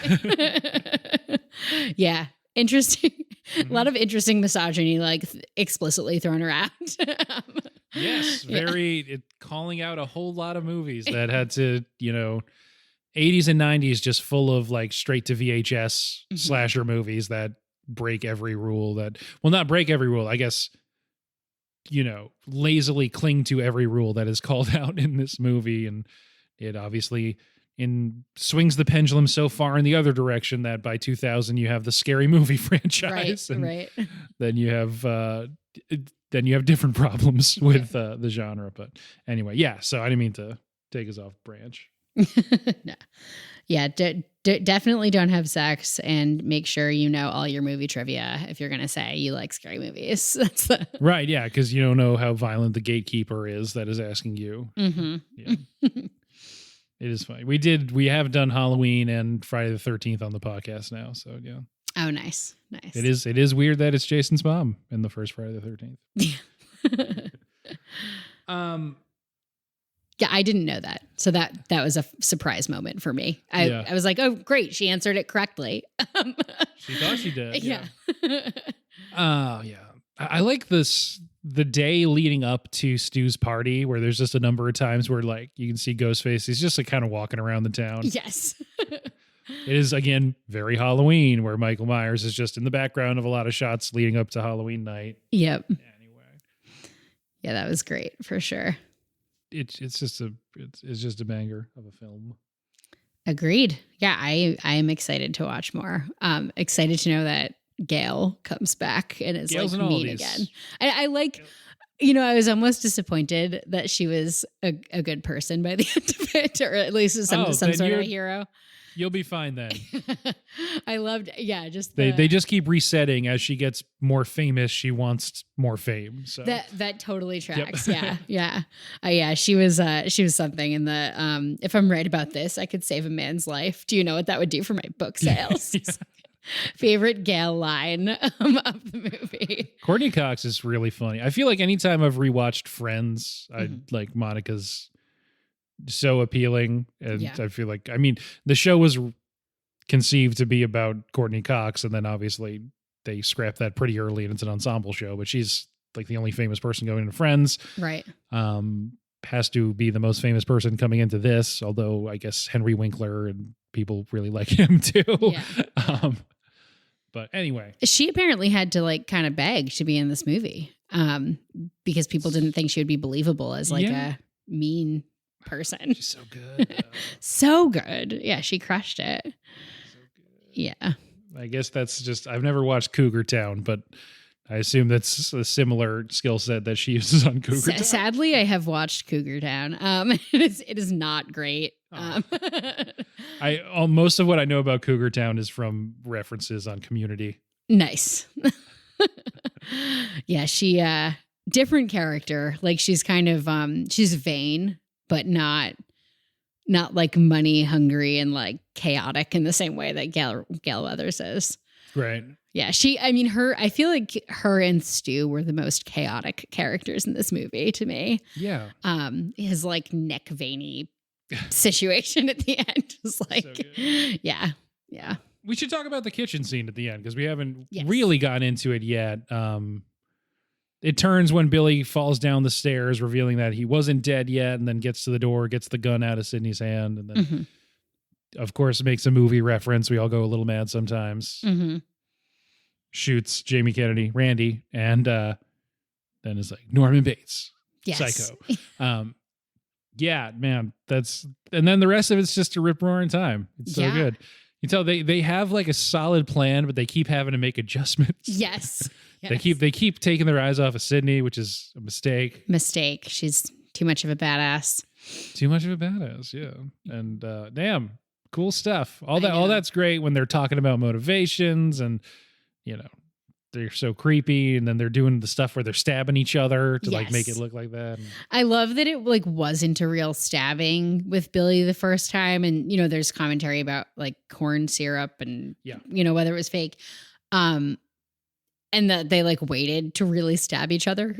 Yeah. Interesting. Mm-hmm. A lot of interesting misogyny, like explicitly thrown around.
Yes. Calling out a whole lot of movies that had to, 80s and 90s just full of like straight to VHS slasher movies that break every rule not break every rule, I guess, lazily cling to every rule that is called out in this movie. And it obviously swings the pendulum so far in the other direction that by 2000 you have the Scary Movie franchise.
Right.
Then you have different problems with the genre. But anyway, so I didn't mean to take us off branch.
No. Yeah, definitely don't have sex, and make sure you know all your movie trivia if you're going to say you like scary movies. That's
right, yeah, because you don't know how violent the gatekeeper is that is asking you.
Mm-hmm.
Yeah. It is funny. We have done Halloween and Friday the 13th on the podcast now, so yeah.
Oh, nice.
It is weird that it's Jason's mom in the first Friday the 13th.
Yeah, I didn't know that. So that was a surprise moment for me. I was like, oh, great. She answered it correctly.
She thought she did.
Yeah.
Yeah. I like the day leading up to Stu's party where there's just a number of times where like you can see Ghostface. He's just like kind of walking around the town.
Yes.
It is, again, very Halloween, where Michael Myers is just in the background of a lot of shots leading up to Halloween night.
Yep.
Anyway.
Yeah, that was great for sure.
It's just a banger of a film.
Agreed. Yeah, I am excited to watch more. Excited to know that Gail comes back and is
Gail's
like mean again. I like, I was almost disappointed that she was a good person by the end of it, or at least some sort of a hero.
You'll be fine then.
I loved, just
they just keep resetting as she gets more famous. She wants more fame. So
that totally tracks.
Yep.
Yeah. She was something in the if I'm right about this, I could save a man's life. Do you know what that would do for my book sales? favorite Gail line of the movie.
Courtney Cox is really funny. I feel like anytime I've rewatched Friends, I like Monica's so appealing. And
Yeah.
I feel like, I mean, the show was conceived to be about Courtney Cox, and then obviously they scrapped that pretty early and it's an ensemble show, but she's like the only famous person going into Friends.
Right.
Has to be the most famous person coming into this, although I guess Henry Winkler and people really like him too.
Yeah.
But anyway,
She apparently had to like kind of beg to be in this movie because people didn't think she would be believable as like a mean person.
she's so good.
So good. Yeah, she crushed it.
So good.
Yeah.
I guess that's just, I've never watched Cougar Town, but I assume that's a similar skill set that she uses on Cougar Town.
Sadly, I have watched Cougar Town. It is not great.
Most of what I know about Cougar Town is from references on Community.
Nice. Yeah, she different character. Like she's kind of she's vain, but not like money hungry and like chaotic in the same way that Gail Weathers is.
Right.
Yeah, I feel like her and Stu were the most chaotic characters in this movie to me.
Yeah.
His like neck veiny situation at the end was like,
So good.
yeah.
We should talk about the kitchen scene at the end because we haven't
Yes.
really gotten into it yet. It turns when Billy falls down the stairs, revealing that he wasn't dead yet, and then gets to the door, gets the gun out of Sydney's hand, and then, of course, makes a movie reference. We all go a little mad sometimes. Shoots Jamie Kennedy, Randy, and then is like Norman Bates,
Yes.
Psycho. Yeah, man, and then the rest of it's just a rip roaring time. It's so good. You tell they have like a solid plan, but they keep having to make adjustments.
Yes.
They keep taking their eyes off of Sydney, which is a mistake.
She's too much of a badass.
Too much of a badass, yeah. And damn, cool stuff. All
I know.
that's great when they're talking about motivations and they're so creepy, and then they're doing the stuff where they're stabbing each other to like make it look like that.
I love that it like wasn't a real stabbing with Billy the first time, and there's commentary about like corn syrup and whether it was fake, and that they like waited to really stab each other,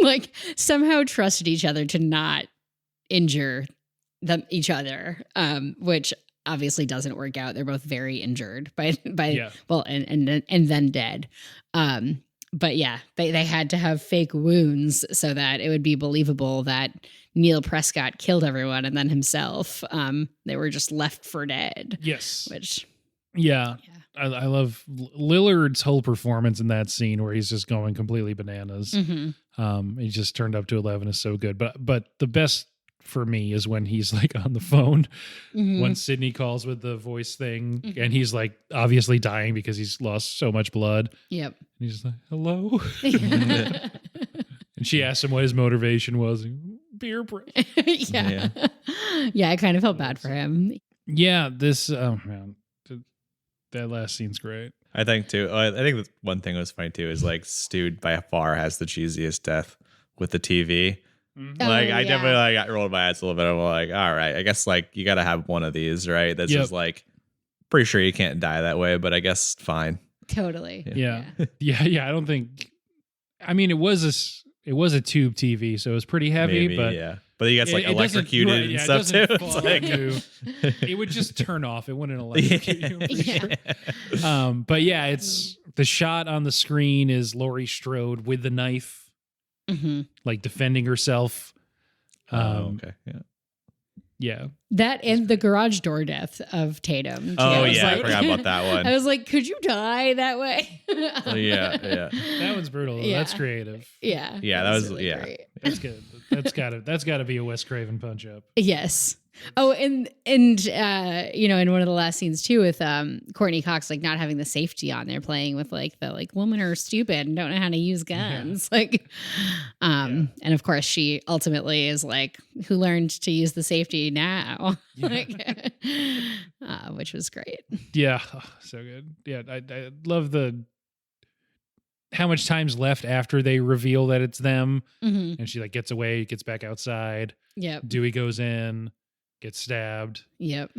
like somehow trusted each other to not injure each other, which obviously doesn't work out. They're both very injured by and then dead. But yeah, they had to have fake wounds so that it would be believable that Neil Prescott killed everyone and then himself. They were just left for dead.
Yes.
Which
I love Lillard's whole performance in that scene where he's just going completely bananas. He just turned up to 11 is so good. But the best for me is when he's like on the phone when Sydney calls with the voice thing and he's like obviously dying because he's lost so much blood.
Yep.
And he's just like, hello. And she asked him what his motivation was. Beer break.
Yeah, I kind of felt bad for him.
Yeah, man, that last scene's great.
I think too. I think one thing that was funny too is like Stu by far has the cheesiest death with the TV. Like I definitely like got rolled my eyes a little bit. I'm like, all right, I guess like you got to have one of these, right? That's just like pretty sure you can't die that way, but I guess fine.
Totally.
Yeah. I don't think. I mean, it was a tube TV, so it was pretty heavy.
Maybe,
but
but he gets like electrocuted and stuff too. It's like
it would just turn off. It wouldn't electrocute you. Sure. But yeah, it's the shot on the screen is Laurie Strode with the knife. Like defending herself.
Okay.
Yeah.
That and the garage door death of Tatum.
I forgot about that one.
I was like, could you die that way?
Yeah.
That one's brutal.
Yeah.
That's creative.
Yeah.
Yeah, that was
really great.
That's good. That's gotta be a Wes Craven punch up.
Yes. Oh, and in one of the last scenes too with Courtney Cox like not having the safety on, they're playing with like the like women are stupid and don't know how to use guns. And of course she ultimately is like, who learned to use the safety now? Which was great.
Yeah, so good. Yeah, I love how much time's left after they reveal that it's them, and she like gets away, gets back outside.
Yep.
Dewey goes in, gets stabbed.
Yep.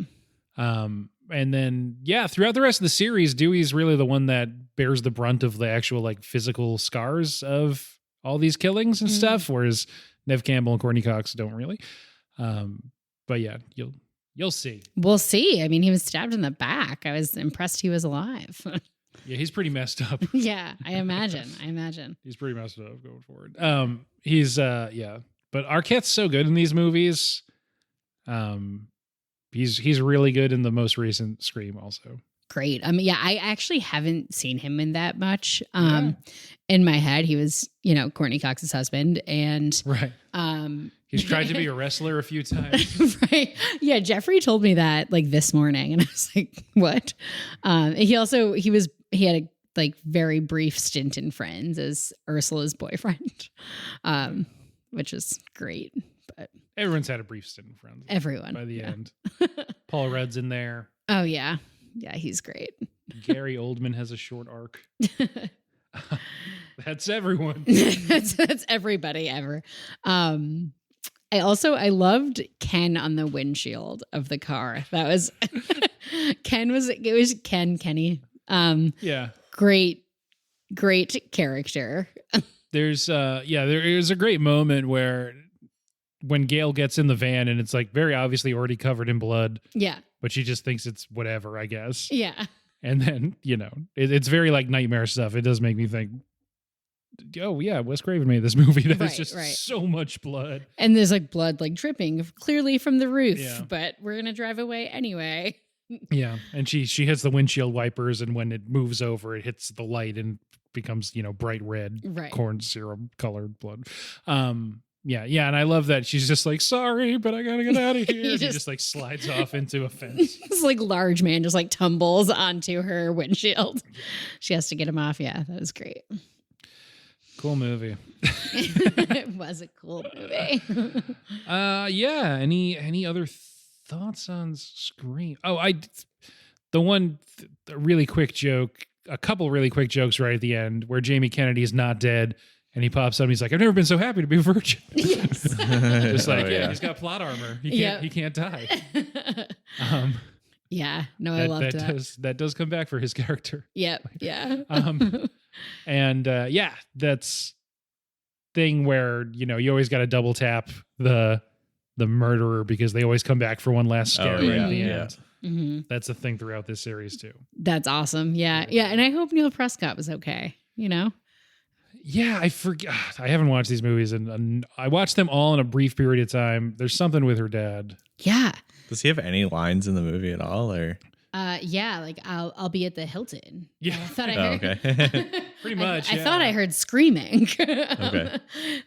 And then, throughout the rest of the series, Dewey's really the one that bears the brunt of the actual like physical scars of all these killings and stuff, whereas Neve Campbell and Courtney Cox don't really. But yeah, you'll see.
We'll see. I mean, he was stabbed in the back. I was impressed he was alive.
Yeah, he's pretty messed up.
Yeah, I imagine.
He's pretty messed up going forward. But Arquette's so good in these movies. He's really good in the most recent Scream also.
Great. I actually haven't seen him in that much. In my head, he was, Courtney Cox's husband, and
right. He's tried to be a wrestler a few times.
Right. Yeah, Jeffrey told me that like this morning, and I was like, "What?" He had a like very brief stint in Friends as Ursula's boyfriend, which is great. But
everyone's had a brief stint in Friends.
Everyone
by the end. Paul Rudd's in there.
Oh yeah, he's great.
Gary Oldman has a short arc. That's everyone.
that's everybody ever. I loved Ken on the windshield of the car. That was Kenny.
Yeah.
Great character.
There is a great moment where when Gail gets in the van and it's like very obviously already covered in blood.
Yeah.
But she just thinks it's whatever, I guess.
Yeah.
And then, it's very like nightmare stuff. It does make me think, oh yeah, Wes Craven made this movie. That is just so much blood.
And there's like blood like dripping clearly from the roof, but we're going to drive away anyway.
Yeah. And she hits the windshield wipers, and when it moves over, it hits the light and becomes, bright red, corn syrup colored blood. Yeah, and I love that she's just like, sorry, but I gotta get out of here. He just like slides off into a fence.
This like large man just like tumbles onto her windshield. She has to get him off. Yeah, that was great.
Cool movie.
It was a cool movie.
Any other thoughts on Scream? Oh, really quick joke, a couple really quick jokes right at the end where Jamie Kennedy is not dead. And he pops up and he's like, I've never been so happy to be a virgin.
Yes.
Just like, he's got plot armor. He can't die.
I loved that.
That does come back for his character.
Yep. Yeah.
That's thing where, you always got to double tap the murderer because they always come back for one last scare right at the end.
Mm-hmm.
That's a thing throughout this series too.
That's awesome. Yeah. Yeah. And I hope Neil Prescott was okay,
Yeah, I forget. I haven't watched these movies, and I watched them all in a brief period of time. There's something with her dad.
Yeah.
Does he have any lines in the movie at all, or?
Like I'll be at the Hilton.
Yeah,
I thought I heard.
Okay.
Pretty much.
I thought I heard screaming.
Okay.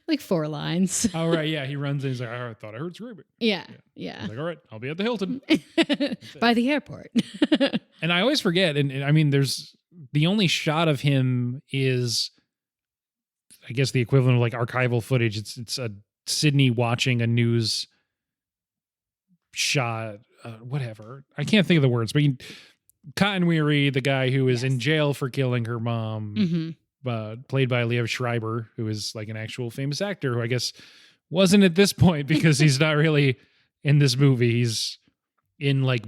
Like 4 lines.
Oh right, yeah. He runs in. He's like, I thought I heard screaming.
Yeah.
He's like, all right, I'll be at the Hilton
by the airport.
And I always forget. And I mean, there's the only shot of him is, I guess, the equivalent of like archival footage. It's a Sydney watching a news shot, whatever. I can't think of the words, but Cotton Weary, the guy who is in jail for killing her mom, played by Liev Schreiber, who is like an actual famous actor who I guess wasn't at this point because he's not really in this movie. He's in like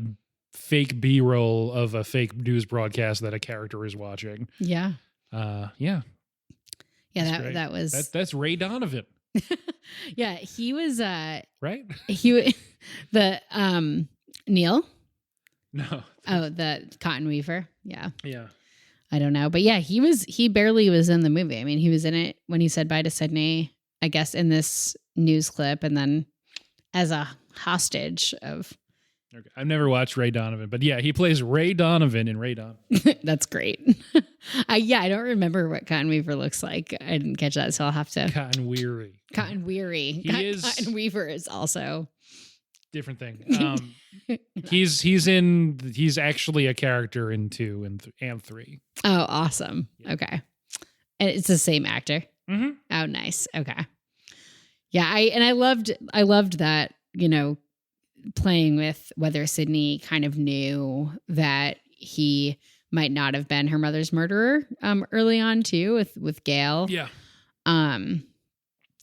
fake B-roll of a fake news broadcast that a character is watching.
Yeah.
Yeah.
Yeah, that was
that's Ray Donovan.
Yeah, he was
right?
He the Neil?
No.
Oh, the Cotton Weaver. Yeah.
Yeah.
I don't know. But yeah, he barely was in the movie. I mean, he was in it when he said bye to Sydney, I guess, in this news clip, and then as a hostage of.
Okay. I've never watched Ray Donovan, but yeah, he plays Ray Donovan in Ray Donovan.
That's great. I don't remember what Cotton Weaver looks like. I didn't catch that, so I'll have to.
Cotton Weary.
Cotton Weary. Cotton Weaver is also
different thing. He's actually a character in 2 and 3.
Oh, awesome. Yeah. Okay, and it's the same actor.
Mm-hmm.
Oh, nice. Okay. Yeah, I loved that. Playing with whether Sydney kind of knew that he might not have been her mother's murderer early on too with Gail.
Yeah.
I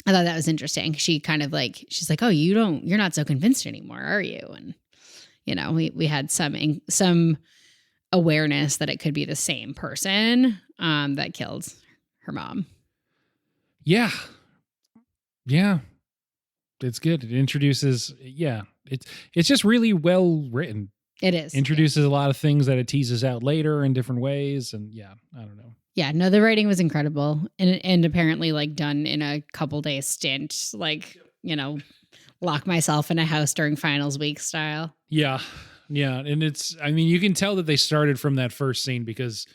thought that was interesting. She kind of she's like, oh, you're not so convinced anymore, are you? And we had some awareness that it could be the same person that killed her mom.
Yeah. It's good. It introduces, it's just really well written.
It is.
Introduces a lot of things that it teases out later in different ways. And I don't know.
Yeah, no, the writing was incredible. And apparently done in a couple days stint, lock myself in a house during finals week style.
Yeah. And you can tell that they started from that first scene because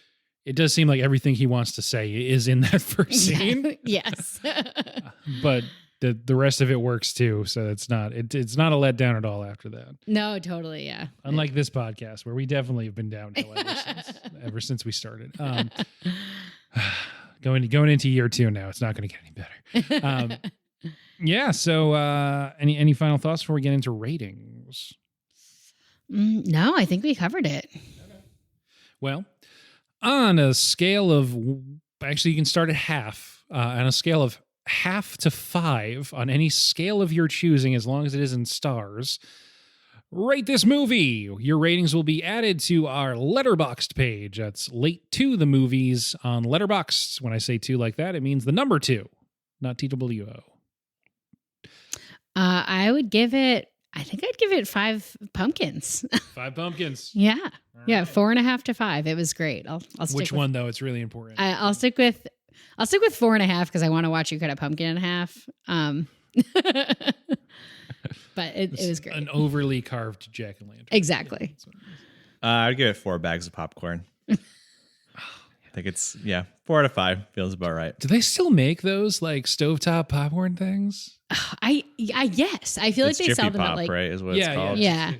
it does seem like everything he wants to say is in that first scene.
Yes.
But the rest of it works too. So it's not a letdown at all after that.
No, totally. Yeah.
Unlike this podcast where we definitely have been downhill ever since we started. Going into year 2 now, it's not going to get any better. So any final thoughts before we get into ratings?
No, I think we covered it.
Okay. Well, on a scale of, actually you can start at half, on a scale of half to 5 on any scale of your choosing, as long as it is in stars, rate this movie. Your ratings will be added to our Letterboxd page. That's Late to the Movies on Letterboxd. When I say 2 like that, it means the number 2, not TWO.
I'd give it 5 pumpkins.
5 pumpkins.
Yeah.
All
Yeah.
right.
4.5 to 5. It was great. I'll stick
Which
with,
one though? It's really important.
I'll stick with 4.5 because I want to watch you cut a pumpkin in half. But it was great.
An overly carved jack-o'-lantern.
Exactly.
I'd give it 4 bags of popcorn. I think it's 4 out of 5 feels about right.
Do they still make those stovetop popcorn things?
I yes. I feel
It's
like they sell
Jiffy
them
Pop,
at
right? Is what it's called.
Yeah.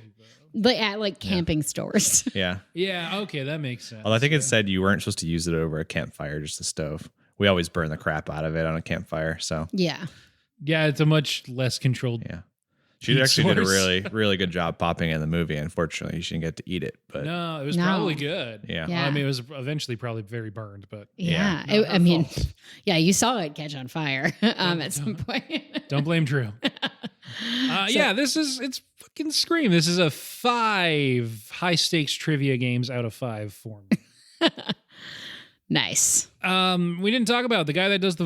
But at camping stores.
Yeah.
Yeah, okay, that makes sense.
Although I think it said you weren't supposed to use it over a campfire, just a stove. We always burn the crap out of it on a campfire. So
Yeah.
Yeah, it's a much less controlled.
yeah. She
Heat
actually did a
source.
really, really good job popping in the movie. Unfortunately, you didn't get to eat it. But
No, it was
No.
probably good.
Yeah.
Yeah.
I mean, it was eventually probably very burned, but
Yeah.
not her
I mean,
fault.
yeah, you saw it catch on fire at some point.
Don't blame Drew. It's fucking Scream. This is a 5 high stakes trivia games out of 5 form.
Nice.
We didn't talk about the guy that does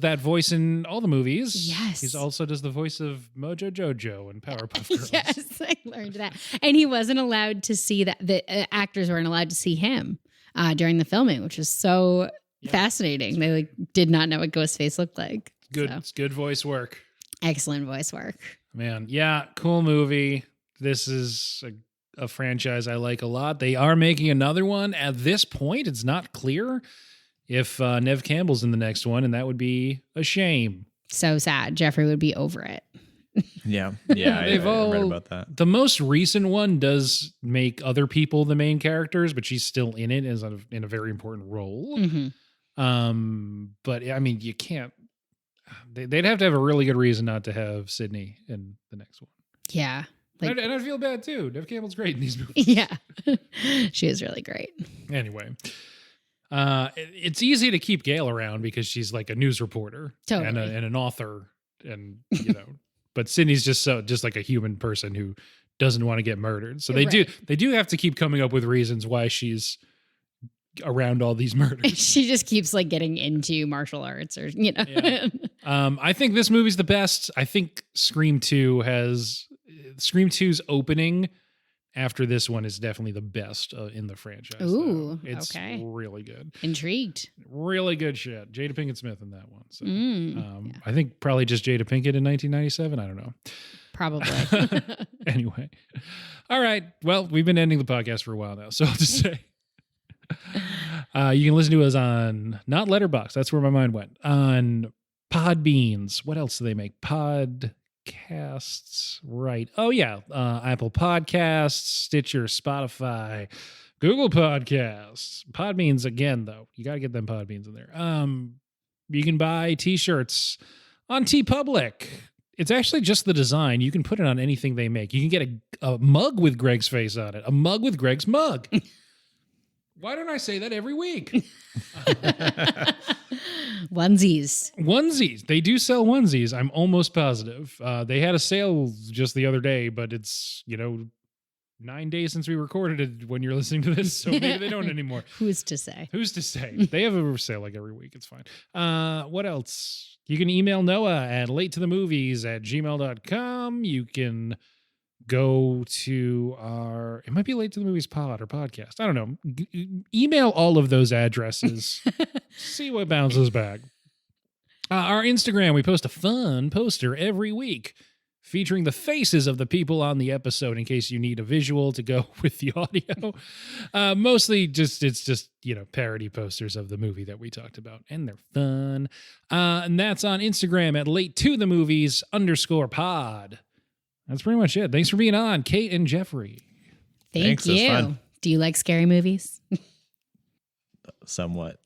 that voice in all the movies.
Yes.
He also does the voice of Mojo Jojo and Powerpuff Girls.
Yes, I learned that. And he wasn't allowed to see that. The actors weren't allowed to see him during the filming, which was so fascinating. They did not know what Ghostface looked like.
Good,
So,
it's good voice work.
excellent voice work.
Man, yeah, cool movie. This is a franchise I like a lot. They are making another one. At this point, it's not clear if Neve Campbell's in the next one, and that would be a shame.
So sad. Jeffrey would be over it.
yeah. I
They've all-
read about that.
The most recent one does make other people the main characters, but she's still in it as in a very important role.
Mm-hmm.
But I mean, you can't. They'd have to have a really good reason not to have Sydney in the next one.
Yeah.
And I feel bad too. Neve Campbell's great in these movies.
Yeah. She is really great.
Anyway, it's easy to keep Gail around because she's like a news reporter
Totally.
and an author, and But Sydney's just like a human person who doesn't want to get murdered. So they do have to keep coming up with reasons why she's around all these murders.
She just keeps getting into martial arts or.
Yeah. I think this movie's the best. I think Scream 2's opening after this one is definitely the best in the franchise.
Ooh,
it's
okay.
really good.
Intrigued.
Really good shit. Jada Pinkett Smith in that one. So,
Yeah.
I think probably just Jada Pinkett in 1997. I don't know.
Probably.
Anyway. All right. Well, we've been ending the podcast for a while now. So I'll just say you can listen to us on not Letterboxd. That's where my mind went. On Podbeans. What else do they make? Podcasts. Right. Oh, yeah. Apple Podcasts, Stitcher, Spotify, Google Podcasts. Podbeans again, though. You got to get them Podbeans in there. You can buy t-shirts on TeePublic. It's actually just the design. You can put it on anything they make. You can get a mug with Greg's face on it. A mug with Greg's mug. Why don't I say that every week?
Onesies.
They do sell onesies. I'm almost positive. They had a sale just the other day, but it's, 9 days since we recorded it when you're listening to this, so maybe they don't anymore.
Who's to say?
Who's to say? They have a sale like every week. It's fine. What else? You can email Noah at latetothemovies@gmail.com. You can go to our, it might be Late to the Movies pod or podcast. I don't know. Email all of those addresses. See what bounces back. Our Instagram, we post a fun poster every week featuring the faces of the people on the episode in case you need a visual to go with the audio. Mostly it's just, parody posters of the movie that we talked about, and they're fun. And that's on Instagram at latetothemovies_pod. That's pretty much it. Thanks for being on, Kate and Jeffrey.
Thank you. Do you like scary movies?
Somewhat.